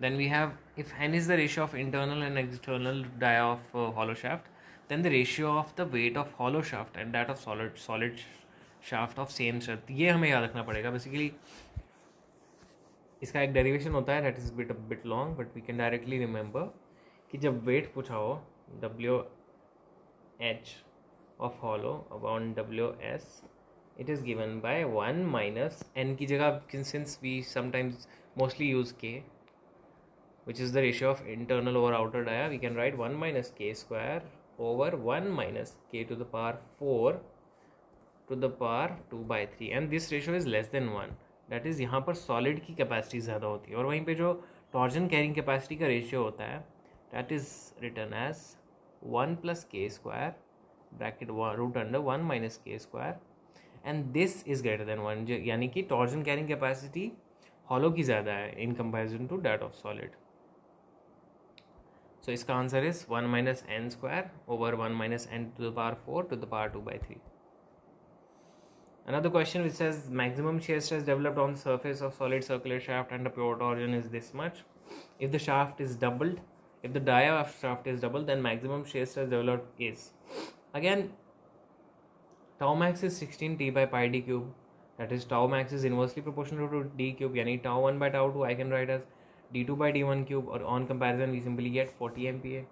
Then we have, if n is the ratio of internal and external dia of hollow shaft, then the ratio of the weight of hollow shaft and that of solid shaft of same strength. ये हमें याद रखना पड़ेगा. Basically इसका एक derivation होता है, that is bit long, but we can directly remember कि जब weight पूछा हो WH of hollow upon WS, it is given by 1 minus n की जगह, since we sometimes mostly use K, which is the ratio of internal over outer dia, we can write 1 minus K square over 1 minus K to the power 4 to the power 2 by 3, and this ratio is less than 1. That is यहाँ पर solid की capacity ज़्यादा होती है, और वहीं पे जो torsion carrying capacity का ratio होता है, that is written as 1 plus K square bracket root under 1 minus K square, and this is greater than 1, यानी कि torsion carrying capacity hollow की ज़्यादा है in comparison to that of solid. So इसका answer is 1 minus n square over 1 minus n to the power 4 to the power 2 by 3. Another question which says maximum shear stress developed on the surface of solid circular shaft and a pure torsion is this much. If the shaft is doubled, if the dia of shaft is doubled, then maximum shear stress developed is, again, tau max is 16T by pi d cube, that is tau max is inversely proportional to d cube, yani tau 1 by tau 2 I can write as d2 by d1 cube, or on comparison we simply get 40 MPa.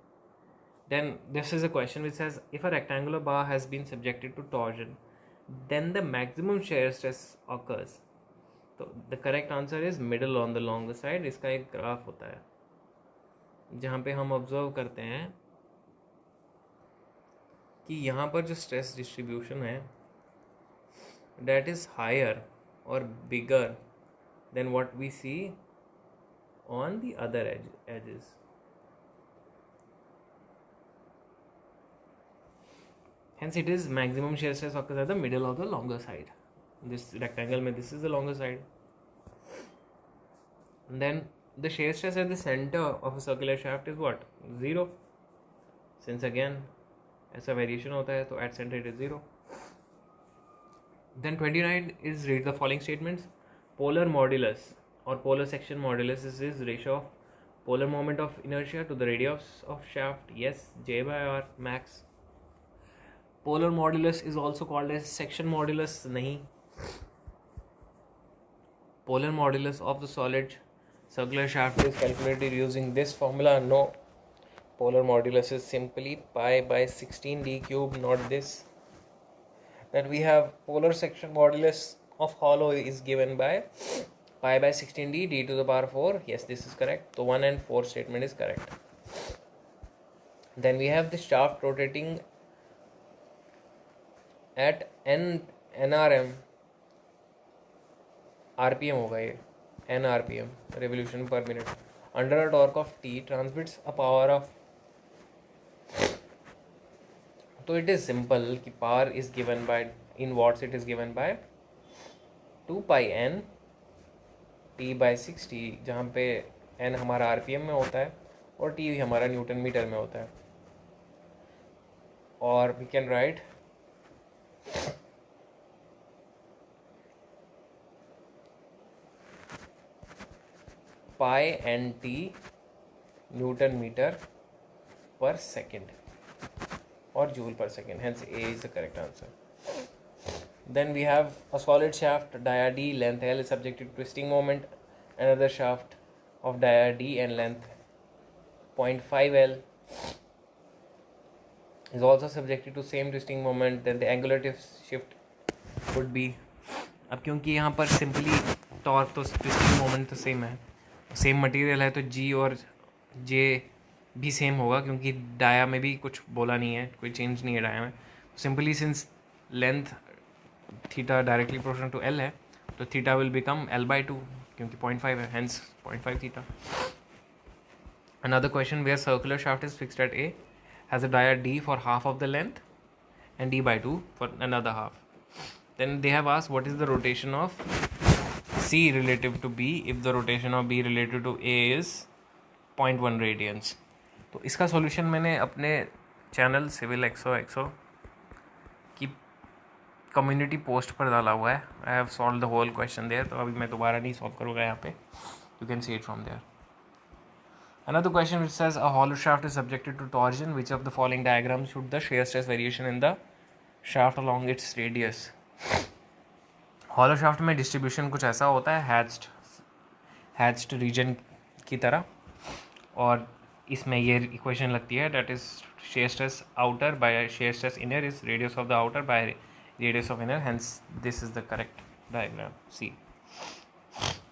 Then this is a question which says, if a rectangular bar has been subjected to torsion, then the maximum shear stress occurs. So the correct answer is middle on the longer side. इसका एक graph होता है जहाँ पे हम observe करते हैं कि यहाँ पर जो स्ट्रेस डिस्ट्रीब्यूशन है that is higher or bigger than what we see on the other edges. Hence it is maximum shear stress occurs at the middle of the longer side. This rectangle mein this is the longer side. And then the shear stress at the center of a circular shaft is what? 0. Since again ऐसा variation होता है तो at center it is 0. Then 29 is read the following statements. Polar modulus or polar section modulus is ratio of polar moment of inertia to the radius of shaft. Yes, J by R max. Polar modulus is also called as section modulus. Nahi. Polar modulus of the solid circular shaft is calculated using this formula. No. Polar modulus is simply pi by 16d cube, not this. Then we have polar section modulus of hollow is given by pi by 16d d to the power 4. Yes, this is correct. So 1 and 4 statement is correct. Then we have the shaft rotating at nrm rpm होगा ये n rpm revolution per minute under a torque of t transmits a power of. So it is simple कि power is given by in watts it is given by 2 pi n t by 60 जहाँ पे n हमारा rpm में होता है और t हमारा Newton metre में होता है. और we can write pi n t newton metre per second or joule per second. Hence A is the correct answer. Then we have a solid shaft dia D, length L is subjected to twisting moment. Another shaft of dia D and length 0.5 L is also subjected to same twisting moment. Then the angular shift would be, अब क्योंकि यहाँ पर simply torque तो twisting moment तो same है, same material है, तो जी और जे भी सेम होगा क्योंकि डाया में भी कुछ बोला नहीं है, कोई चेंज नहीं है डाया में. Simply since length theta directly proportional to L है तो theta will become L by 2 क्योंकि 0.5 है, hence 0.5 theta. Another question where circular shaft is fixed at A has a dia D for half of the length and D by 2 for another half. Then they have asked what is the rotation of C relative to B if the rotation of B relative to A is 0.1 radians. तो इसका solution मैंने अपने channel civil एक्सो की community post पर डाला हुआ है. I have solve the whole question there, तो अभी मैं दोबारा नहीं सॉल्व करूँगा यहाँ पे. You can see it from there. Another question which says a hollow shaft is subjected to torsion. Which of the following diagrams should the shear stress variation in the shaft along its radius? Hollow shaft में distribution कुछ ऐसा होता है hatched region की तरह, और इसमें ये equation लगती है, that is shear stress outer by shear stress inner is radius of the outer by radius of inner. Hence this is the correct diagram. See.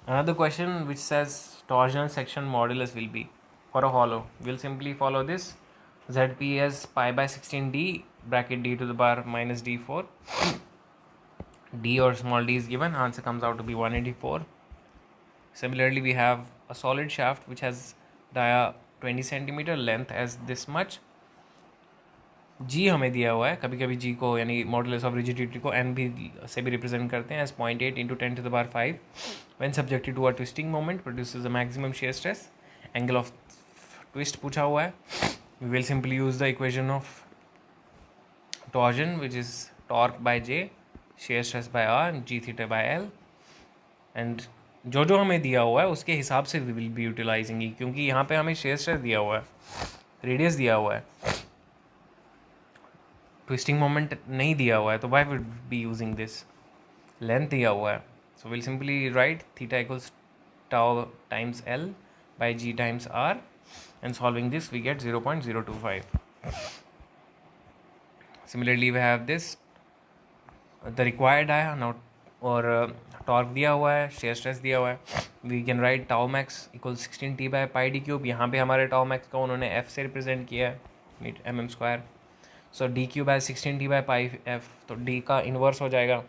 Another question which says torsional section modulus will be for a hollow. We'll simply follow this. ZP as pi by 16d bracket d to the power minus d4. D or small d is given. Answer comes out to be 184. Similarly, we have a solid shaft which has dia 20 centimeter, length as this much. G हमें दिया हुआ है, कभी कभी G को यानी modulus of rigidity को N भी से भी रिप्रेजेंट करते हैं as 0.8 into 10 to the power 5. When subjected to a twisting moment produces a maximum shear stress. Angle of twist पूछा हुआ है. We will simply use the equation of torsion which is torque by J, shear stress by R and G theta by L. And जो हमें दिया हुआ है उसके हिसाब से we will be utilizing it, क्योंकि यहाँ पे हमें shear stress दिया हुआ है, रेडियस दिया हुआ है, ट्विस्टिंग मोमेंट नहीं दिया हुआ है, तो why would be using this? Length दिया हुआ है, so we'll simply write theta equals tau times L by G times R, and solving this we get 0.025. Similarly we have this the required dia now, और torque दिया हुआ है, shear stress दिया हुआ है. We can write tau max equal 16t by pi d cube. यहाँ पे हमारे टाउ मैक्स को उन्होंने f से रिप्रेजेंट किया है, mm². So D cube by 16t by pi F, तो d का इन्वर्स हो जाएगा,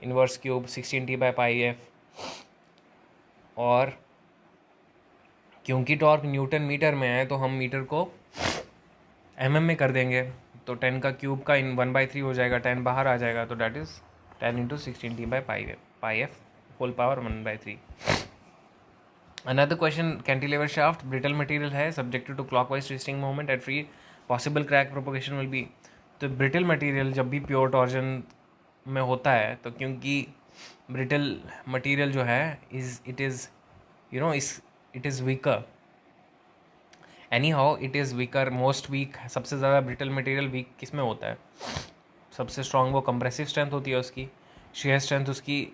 inverse cube 16t by pi F. और क्योंकि टॉर्क न्यूटन मीटर में है तो हम मीटर को mm में कर देंगे, तो 10 का क्यूब का इन 1/3 हो जाएगा, 10 बाहर आ जाएगा, तो that is 10 into 16t/pi f whole power 1/3. Another question, cantilever shaft, brittle material है, subjected to clockwise twisting moment at free, possible crack propagation will be. तो brittle material जब भी pure torsion में होता है, तो क्योंकि brittle material जो है it is weaker. Anyhow it is weaker, most weak. सबसे ज़्यादा brittle material weak किस में होता है? सबसे strong वो compressive strength होती है उसकी, shear strength उसकी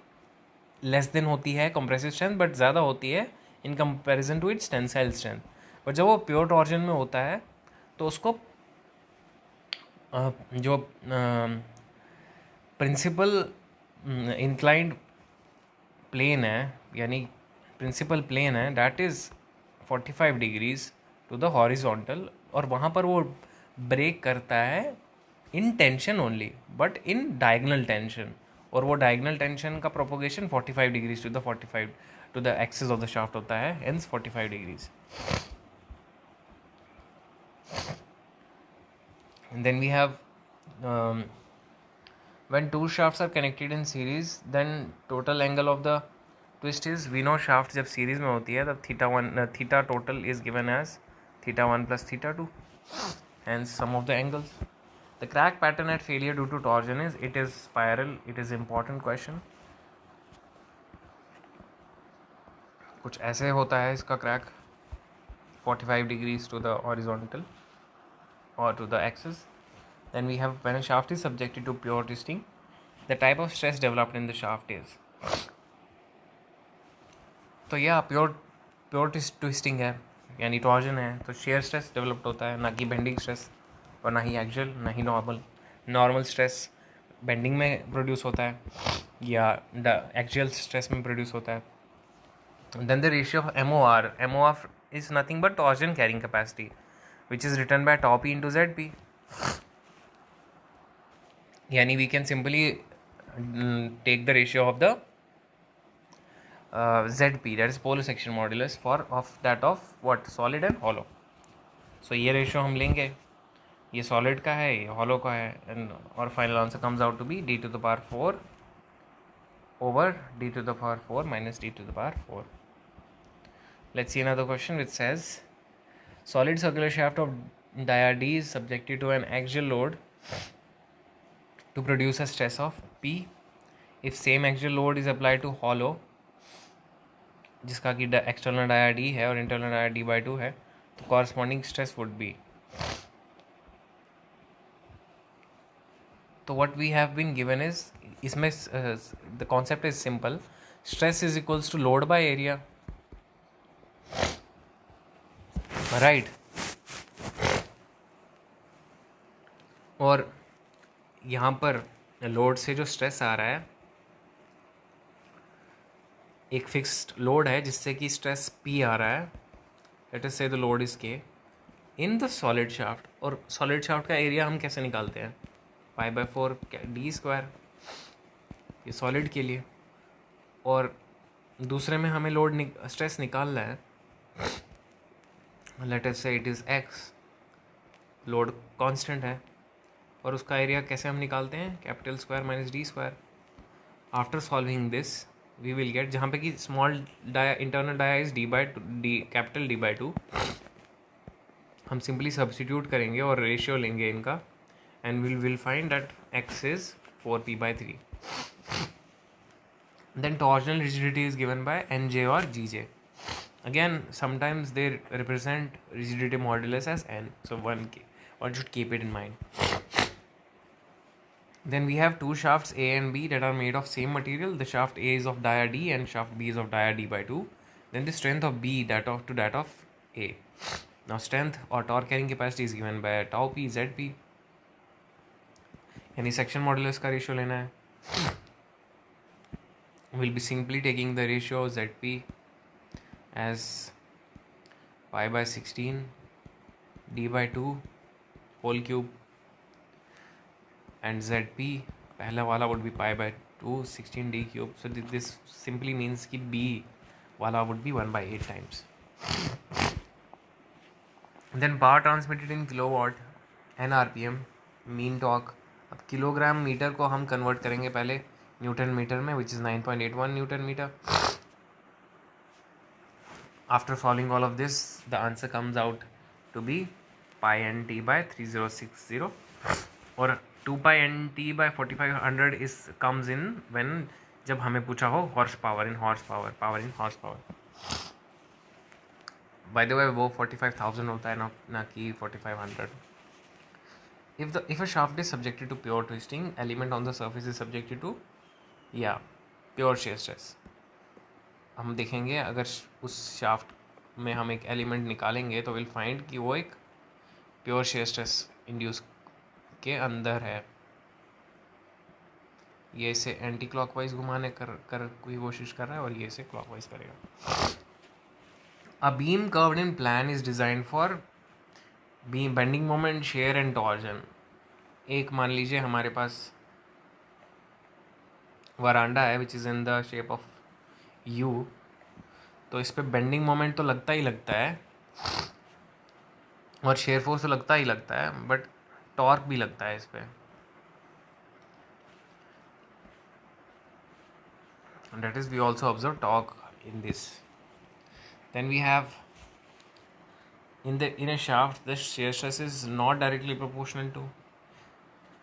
लेस देन होती है कंप्रेसिव स्ट्रेंथ, बट ज़्यादा होती है in comparison to its tensile strength. But जब वो प्योर टॉर्जन में होता है तो उसको जो प्रिंसिपल इंक्लाइंड प्लेन है, यानी प्रिंसिपल प्लेन है, that is 45 degrees to the horizontal, और वहाँ पर वो ब्रेक करता है in tension only, but in diagonal tension. और वो डायगनल टेंशन का propagation 45 degrees to the axis of the shaft होता है, hence 45 degrees. Then we have when two shafts are connected in series, then total angle of the twist is, we know shaft जब series में होती है तब theta total is given as theta 1 plus theta 2, hence sum of the angles. The crack pattern at failure due to torsion is, it is spiral. It is important question. कुछ ऐसे होता है इसका crack, 45 degrees to the horizontal or to the axis. Then we have, when a shaft is subjected to pure twisting, the type of stress developed in the shaft is. तो यह pure twisting है, यानी torsion है, तो shear stress developed होता है, ना कि बेंडिंग स्ट्रेस, और ना ही एक्सियल, ना ही नॉर्मल स्ट्रेस बेंडिंग में प्रोड्यूस होता है या एक्सियल स्ट्रेस में प्रोड्यूस होता है. Then the ratio of MOR is nothing but torsion carrying capacity, which is written by tau p into ZP. यानी we can simply take the ratio of the ZP, that is polar section modulus of that of what, solid and hollow. So ये ratio हम लेंगे, ये solid का है, ये hollow का है, एंड और final answer comes out to be d to the power 4 over d to the power 4 minus d to the power 4. Let's see another question which says, solid circular shaft of dia D is subjected to an axial load to produce a stress of P. If same axial load is applied to hollow, जिसका कि external dia D है और internal dia d/2 है, तो corresponding stress would be. तो what we have been given is, इसमें the concept is simple, stress is equals to load by area, right. और यहाँ पर लोड से जो स्ट्रेस आ रहा है, एक फिक्स्ड लोड है जिससे कि स्ट्रेस P आ रहा है, लेट अस से the load is K in the solid shaft. और सॉलिड शाफ्ट का एरिया हम कैसे निकालते हैं, π/4 d², ये सॉलिड के लिए. और दूसरे में हमें लोड स्ट्रेस निकालना है, लेट अस से it is x, load constant है, और उसका एरिया कैसे हम निकालते हैं, $² - d². After solving this we will get, जहाँ पे कि small dia internal dia is D/2, हम सिंपली सब्स्टिट्यूट करेंगे और रेशियो लेंगे इनका, and will find that x is 4p/3. Then torsional rigidity is given by NJ और GJ. Again sometimes they represent rigidity modulus as n, so one should keep it in mind. Then we have two shafts A and B that are made of same material. The shaft A is of dia D and shaft B is of dia D/2. Then the strength of B that of A. Now strength or torque carrying capacity is given by tau P ZP. यानी section modulus का ratio लेना है. We'll be simply taking the ratio of ZP as π/16 D/2 whole cube. And ZP पहला वाला would be π/2 16d³. So this simply means कि B वाला would be 1/8 times. Then power transmitted in kilowatt and RPM mean torque. अब kilogram metre को हम convert करेंगे पहले newton metre में, which is 9.81 newton metre. After solving all of this, the answer comes out to be pi nt by 3060, or 2 pi nt by 4500 is comes in when जब हमें पूछा हो horse power in horse power, power in horse power. By the way वो 45,000 होता है ना कि 4500. If a shaft is subjected to pure twisting, element on the surface is subjected to pure shear stress. हम देखेंगे अगर उस शाफ्ट में हम एक एलिमेंट निकालेंगे तो विल फाइंड कि वो एक प्योर शेयर स्ट्रेस इंड्यूस के अंदर है. ये इसे एंटी क्लॉकवाइज घुमाने कर कोई कोशिश कर रहा है और ये इसे क्लॉकवाइज करेगा. A beam curved in plan is designed for beam bending moment, share and torsion. एक मान लीजिए हमारे पास वरांडा है which is in the shape of you, तो इस पर बेंडिंग मोमेंट तो लगता ही लगता है और शेयर फोर्स तो लगता ही लगता है, बट टॉर्क भी लगता है इस पर. That is, we also observe torque in this. Then we have in a shaft the shear stress is not directly proportional to,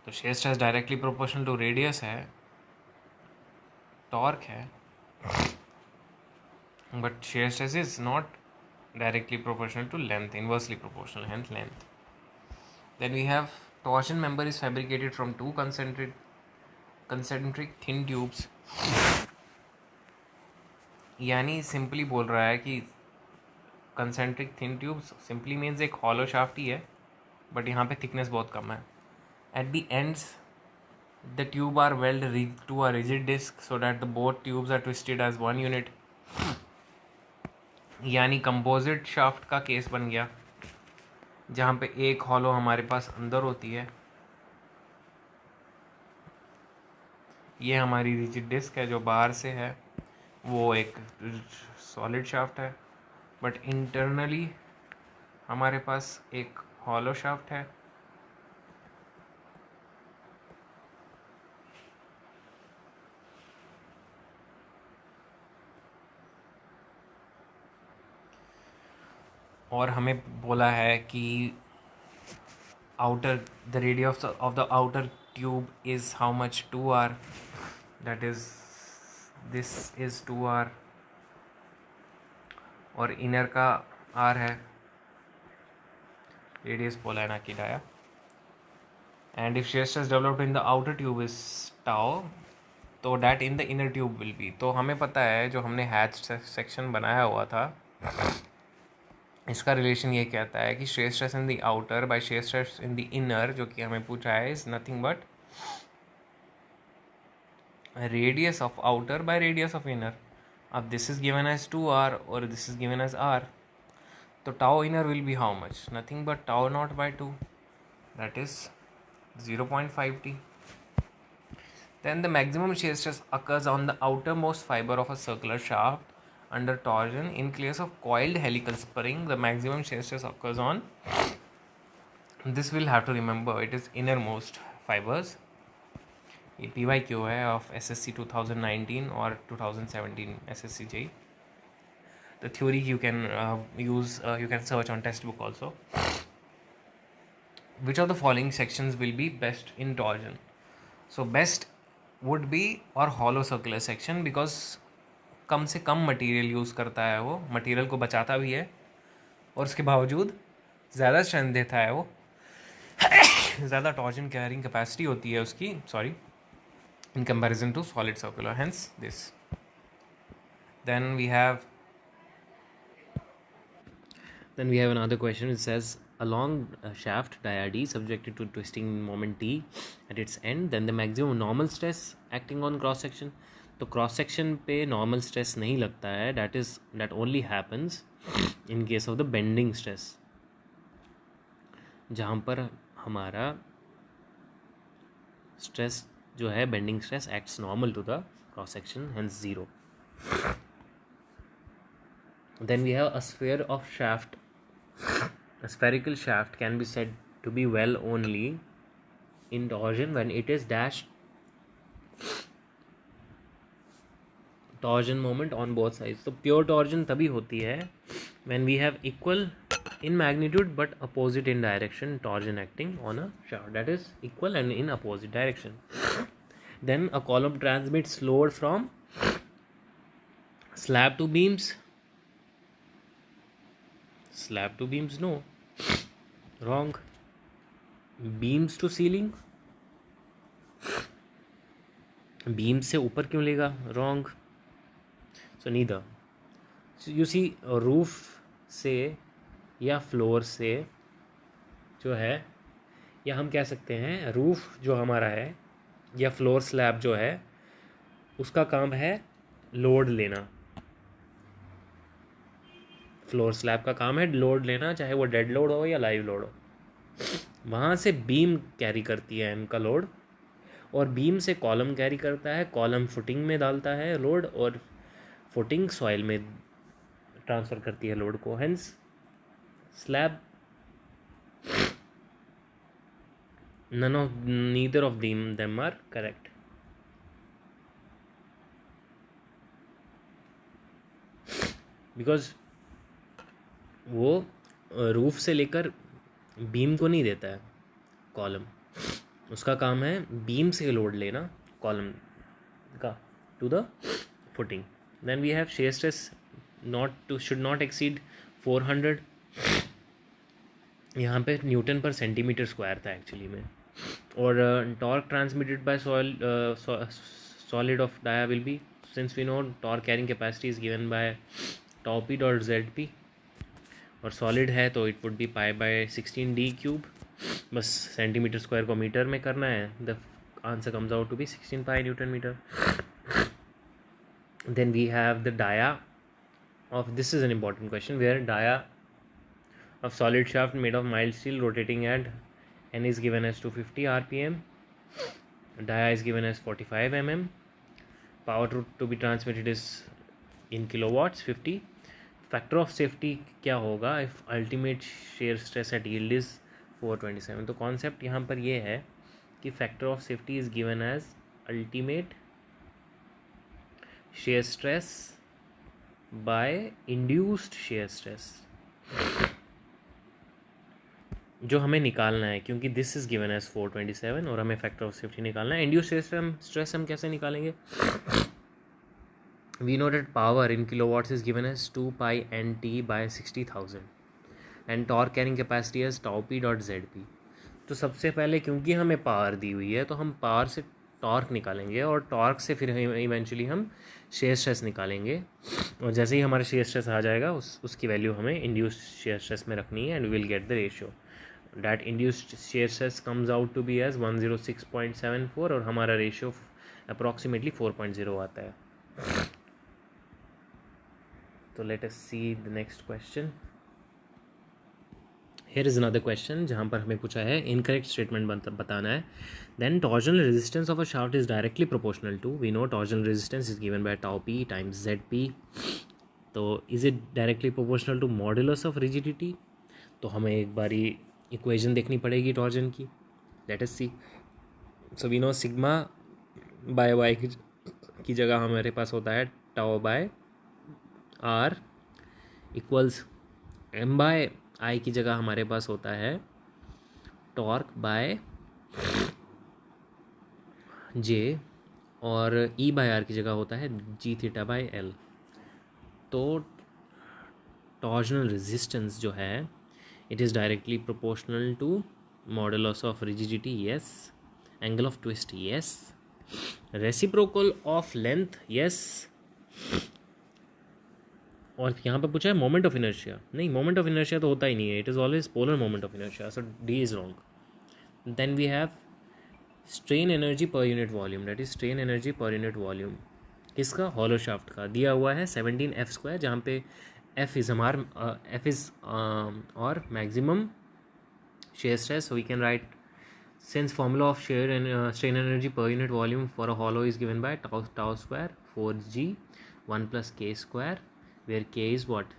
तो shear stress directly proportional to radius है, torque है, but shear stress is not directly proportional to length, inversely proportional, hence length. Then we have torsion member is fabricated from two concentric thin tubes. यानी simply बोल रहा है कि concentric thin tubes simply means एक hollow shaft ही है, but यहाँ पे थिकनेस बहुत कम है. At the ends the tube are weld to a rigid disc so that the both tubes are twisted as one unit. यानी कंपोजिट शाफ्ट का केस बन गया जहाँ पे एक हॉलो हमारे पास अंदर होती है, ये हमारी रिजिड डिस्क है जो बाहर से है, वो एक सॉलिड शाफ्ट है, बट इंटरनली हमारे पास एक हॉलो शाफ्ट है. और हमें बोला है कि outer the radius of the outer tube is how much, 2r, that is this is 2r, और इनर का r है, रेडियस बोला है ना कि dia. And if shear stress developed in the outer tube is tau, तो that in the inner tube will be. तो हमें पता है जो हमने हैच सेक्शन बनाया हुआ था इसका रिलेशन ये कहता है कि shear stress in the outer by shear stress in the inner, जो कि हमें पूछा है, is nothing but radius of outer by radius of inner. अब this is given as 2r or this is given as r, तो tau inner will be how much? Nothing but tau naught by 2, that is 0.5 t. Then the maximum shear stress occurs on the outermost fiber of a circular shaft under torsion. In case of coiled helical spring, the maximum shear stress occurs on, this will have to remember, it is innermost fibers. ये PYQ है of SSC 2019 or 2017 SSC JEE. The theory you can use, you can search on textbook also. Which of the following sections will be best in torsion? So best would be और hollow circular section, because कम से कम material use करता है, वो material को बचाता भी है और उसके बावजूद ज़्यादा स्ट्रेंथ देता है, वो ज़्यादा टॉर्जन कैरिंग कैपेसिटी होती है उसकी, sorry, in comparison to solid circular, hence this. Then we have another question. It says a long shaft dia D subjected to twisting moment T at its end, then the maximum normal stress acting on cross section. तो cross section पे normal stress नहीं लगता है, that only happens in case of the bending stress, जहाँ पर हमारा stress जो है bending stress acts normal to the cross section, hence 0. Then we have a sphere of shaft. A spherical shaft can be said to be well only in torsion when it is dash torsion moment on both sides. तो pure torsion तभी होती है when we have equal in magnitude but opposite in direction torsion acting on a shaft, that is equal and in opposite direction. Then a column transmits load from slab to beams. Slab to beams, no, wrong. Beams to ceiling, beam से ऊपर क्यों लेगा, wrong. So neither. So you see roof से या floor से जो है, या हम कह सकते हैं रूफ जो हमारा है या फ्लोर स्लैब जो है उसका काम है लोड लेना. फ्लोर स्लैब का काम है लोड लेना, चाहे वो डेड लोड हो या लाइव लोड हो. वहाँ से बीम कैरी करती है इनका लोड, और बीम से कॉलम कैरी करता है, कॉलम फुटिंग में डालता है लोड, और फुटिंग सॉइल में ट्रांसफ़र करती है लोड को. Hence slab, neither of them are correct. Because वो रूफ से लेकर बीम को नहीं देता है कॉलम, उसका काम है बीम से लोड लेना कॉलम का to the footing. Then we have shear stress should not exceed 400. यहाँ पे न्यूटन पर सेंटीमीटर स्क्वायर था एक्चुअली में. और torque transmitted by solid of dia will be, since we know torque carrying capacity is given by tau p dot ZP, और solid है तो it would be pi by 16d³. बस centimetre square को metre में करना है. The answer comes out to be 16 pi Newton meter. Then we have the dia of, this is an important question, where dia of solid shaft made of mild steel rotating at n is given as 250 rpm, dia is given as 45 mm, power to be transmitted is in kilowatts 50. Factor of safety क्या होगा if ultimate shear stress at yield is 427. तो concept यहाँ पर ये है कि factor of safety is given as ultimate shear stress by induced shear stress, जो हमें निकालना है, क्योंकि दिस इज़ गिवन एज 427 और हमें फैक्टर ऑफ सेफ्टी निकालना है. इंड्यूस्ड स्ट्रेस हम कैसे निकालेंगे? We know that power in kilowatts is given as 2 pi nt by 60,000 and torque carrying capacity as tau p dot zp. तो सबसे पहले क्योंकि हमें पावर दी हुई है तो हम पावर से टॉर्क निकालेंगे, और टॉर्क से फिर इवेंचुअली हम शेयर स्ट्रेस निकालेंगे, और जैसे ही हमारा शेयर स्ट्रेस आ जाएगा उसकी वैल्यू हमें इंड्यूस्ड शेयर स्ट्रेस में रखनी है, and we will get the ratio. That induced shear stress comes out to be as 106.74 और हमारा रेशियो अप्रॉक्सीमेटली 4.0 आता है. So let us see the next question. Here is another question जहाँ पर हमें पूछा है incorrect statement बताना है. Then torsional resistance of a shaft is directly proportional to, we know torsional resistance is given by tau p times zp. तो is it directly proportional to modulus of rigidity? तो हमें एक बारी equation देखनी पड़ेगी torsion की. Let us see. So we know sigma by y की जगह हमारे पास होता है tau by r equals m by I की जगह हमारे पास होता है टॉर्क बाय j, और e बाय r की जगह होता है g थीटा बाय l. तो टॉर्जनल रेजिस्टेंस जो है it is directly proportional to modulus of rigidity, yes. Angle of twist, yes. Reciprocal of length, yes. और यहाँ पे पूछा है मोमेंट ऑफ इनर्शिया. नहीं, मोमेंट ऑफ इनर्शिया तो होता ही नहीं है, it is always polar moment of inertia, so D is wrong. Then we have strain energy per unit volume, that is strain energy per unit volume. किसका? Hollow shaft का. दिया हुआ है 17f², जहाँ पे f इज़ और maximum shear stress. So we can write, since formula of strain energy per unit volume for a hollow is given by tau square 4g 1 plus k square, where k is what?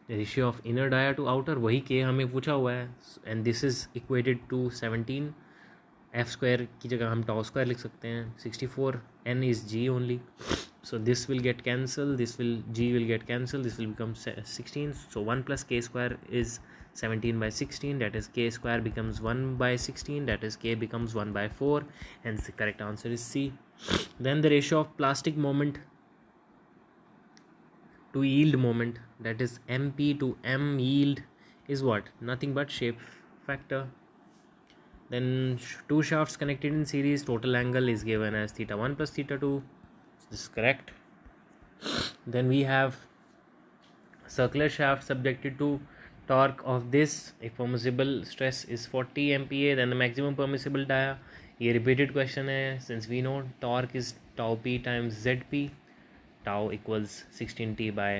The ratio of inner dia to outer. वही k हमें पूछा हुआ है, and this is equated to 17 F square की जगह हम tau square लिख सकते हैं. 64 n is g only, so this will get cancelled, g will get cancelled, this will become 16. So 1 plus k square is 17 by 16, that is k square becomes 1 by 16, that is k becomes 1 by 4, hence the correct answer is C. Then the ratio of plastic moment to yield moment, that is mp to m yield, is what? Nothing but shape factor. Then two shafts connected in series, total angle is given as theta 1 plus theta 2. This is correct. Then we have circular shaft subjected to torque of this, if permissible stress is 40 MPa, then the maximum permissible dia. ये repeated question है, since we know torque is tau p times zp, tau equals 16t by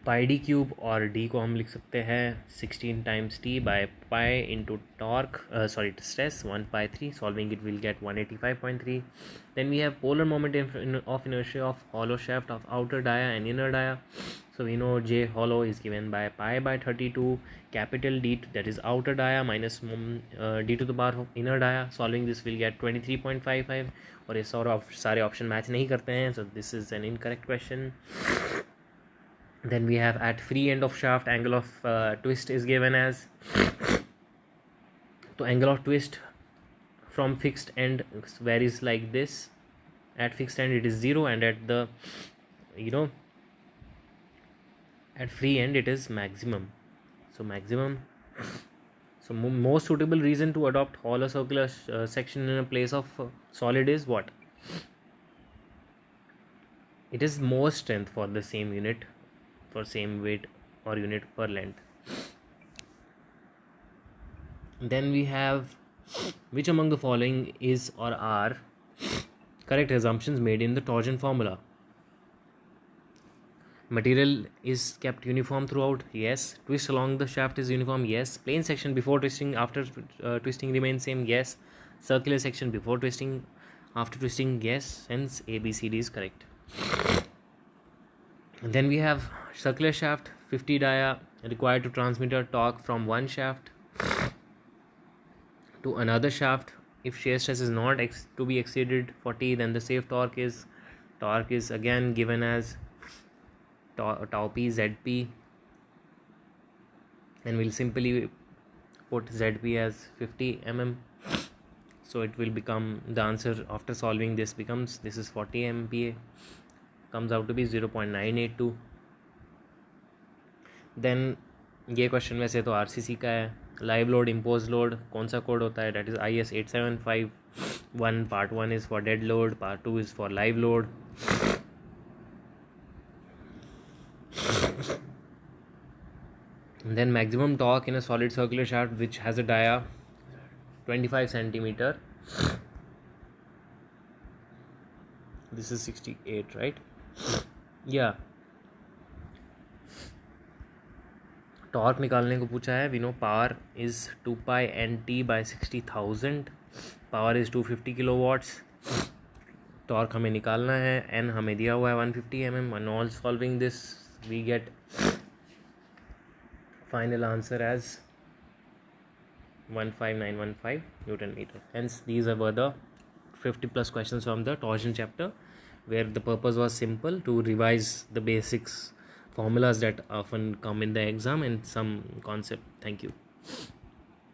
pi d cube, और D को हम लिख सकते हैं 16 times t by pi into torque, stress 1/3. Solving it will get 185.3. Then we have polar moment of inertia of hollow shaft of outer dia and inner dia. So we know J hollow is given by pi by 32 capital D, that is outer dia, minus d to the power of inner dia. Solving this will get 23.55. और ये सारे option match नहीं करते हैं, so this is an incorrect question. Then we have at free end of shaft, angle of twist is given as, so angle of twist from fixed end varies like this. At fixed end it is 0, and at the at free end it is maximum. So maximum, so most suitable reason to adopt hollow circular section in a place of solid is what? It is more strength for the same unit, for same weight or unit per length. Then we have, which among the following is or are correct assumptions made in the torsion formula? Material is kept uniform throughout, yes. Twist along the shaft is uniform, yes. Plane section before twisting, after twisting remains same, yes. Circular section before twisting, after twisting, yes. Hence A, B, C, D is correct. And then we have circular shaft, 50 dia required to transmit a torque from one shaft to another shaft. If shear stress is not to be exceeded 40, then the safe torque is again given as tau p zp, and we'll simply put zp as 50 mm. So it will become, the answer after solving this becomes, this is 40 MPa, comes out to be 0.982. Then ये question वैसे तो RCC का है. Live load, impose load कौन सा code होता है? That is IS 8751. Part 1 is for dead load, part 2 is for live load. Then maximum torque in a solid circular shaft which has a dia 25 centimeter. This is 68, right? Yeah. Torque निकालने को पूछा है. We know power is 2 pi nt by 60,000. Power is 250 kilowatts. Torque हमें निकालना है. n हमें दिया हुआ है 150 mm. and all solving this we get final answer as 15915 Newton meter. Hence these were the 50 plus questions from the torsion chapter, where the purpose was simple, to revise the basics, formulas that often come in the exam, and some concept. Thank you.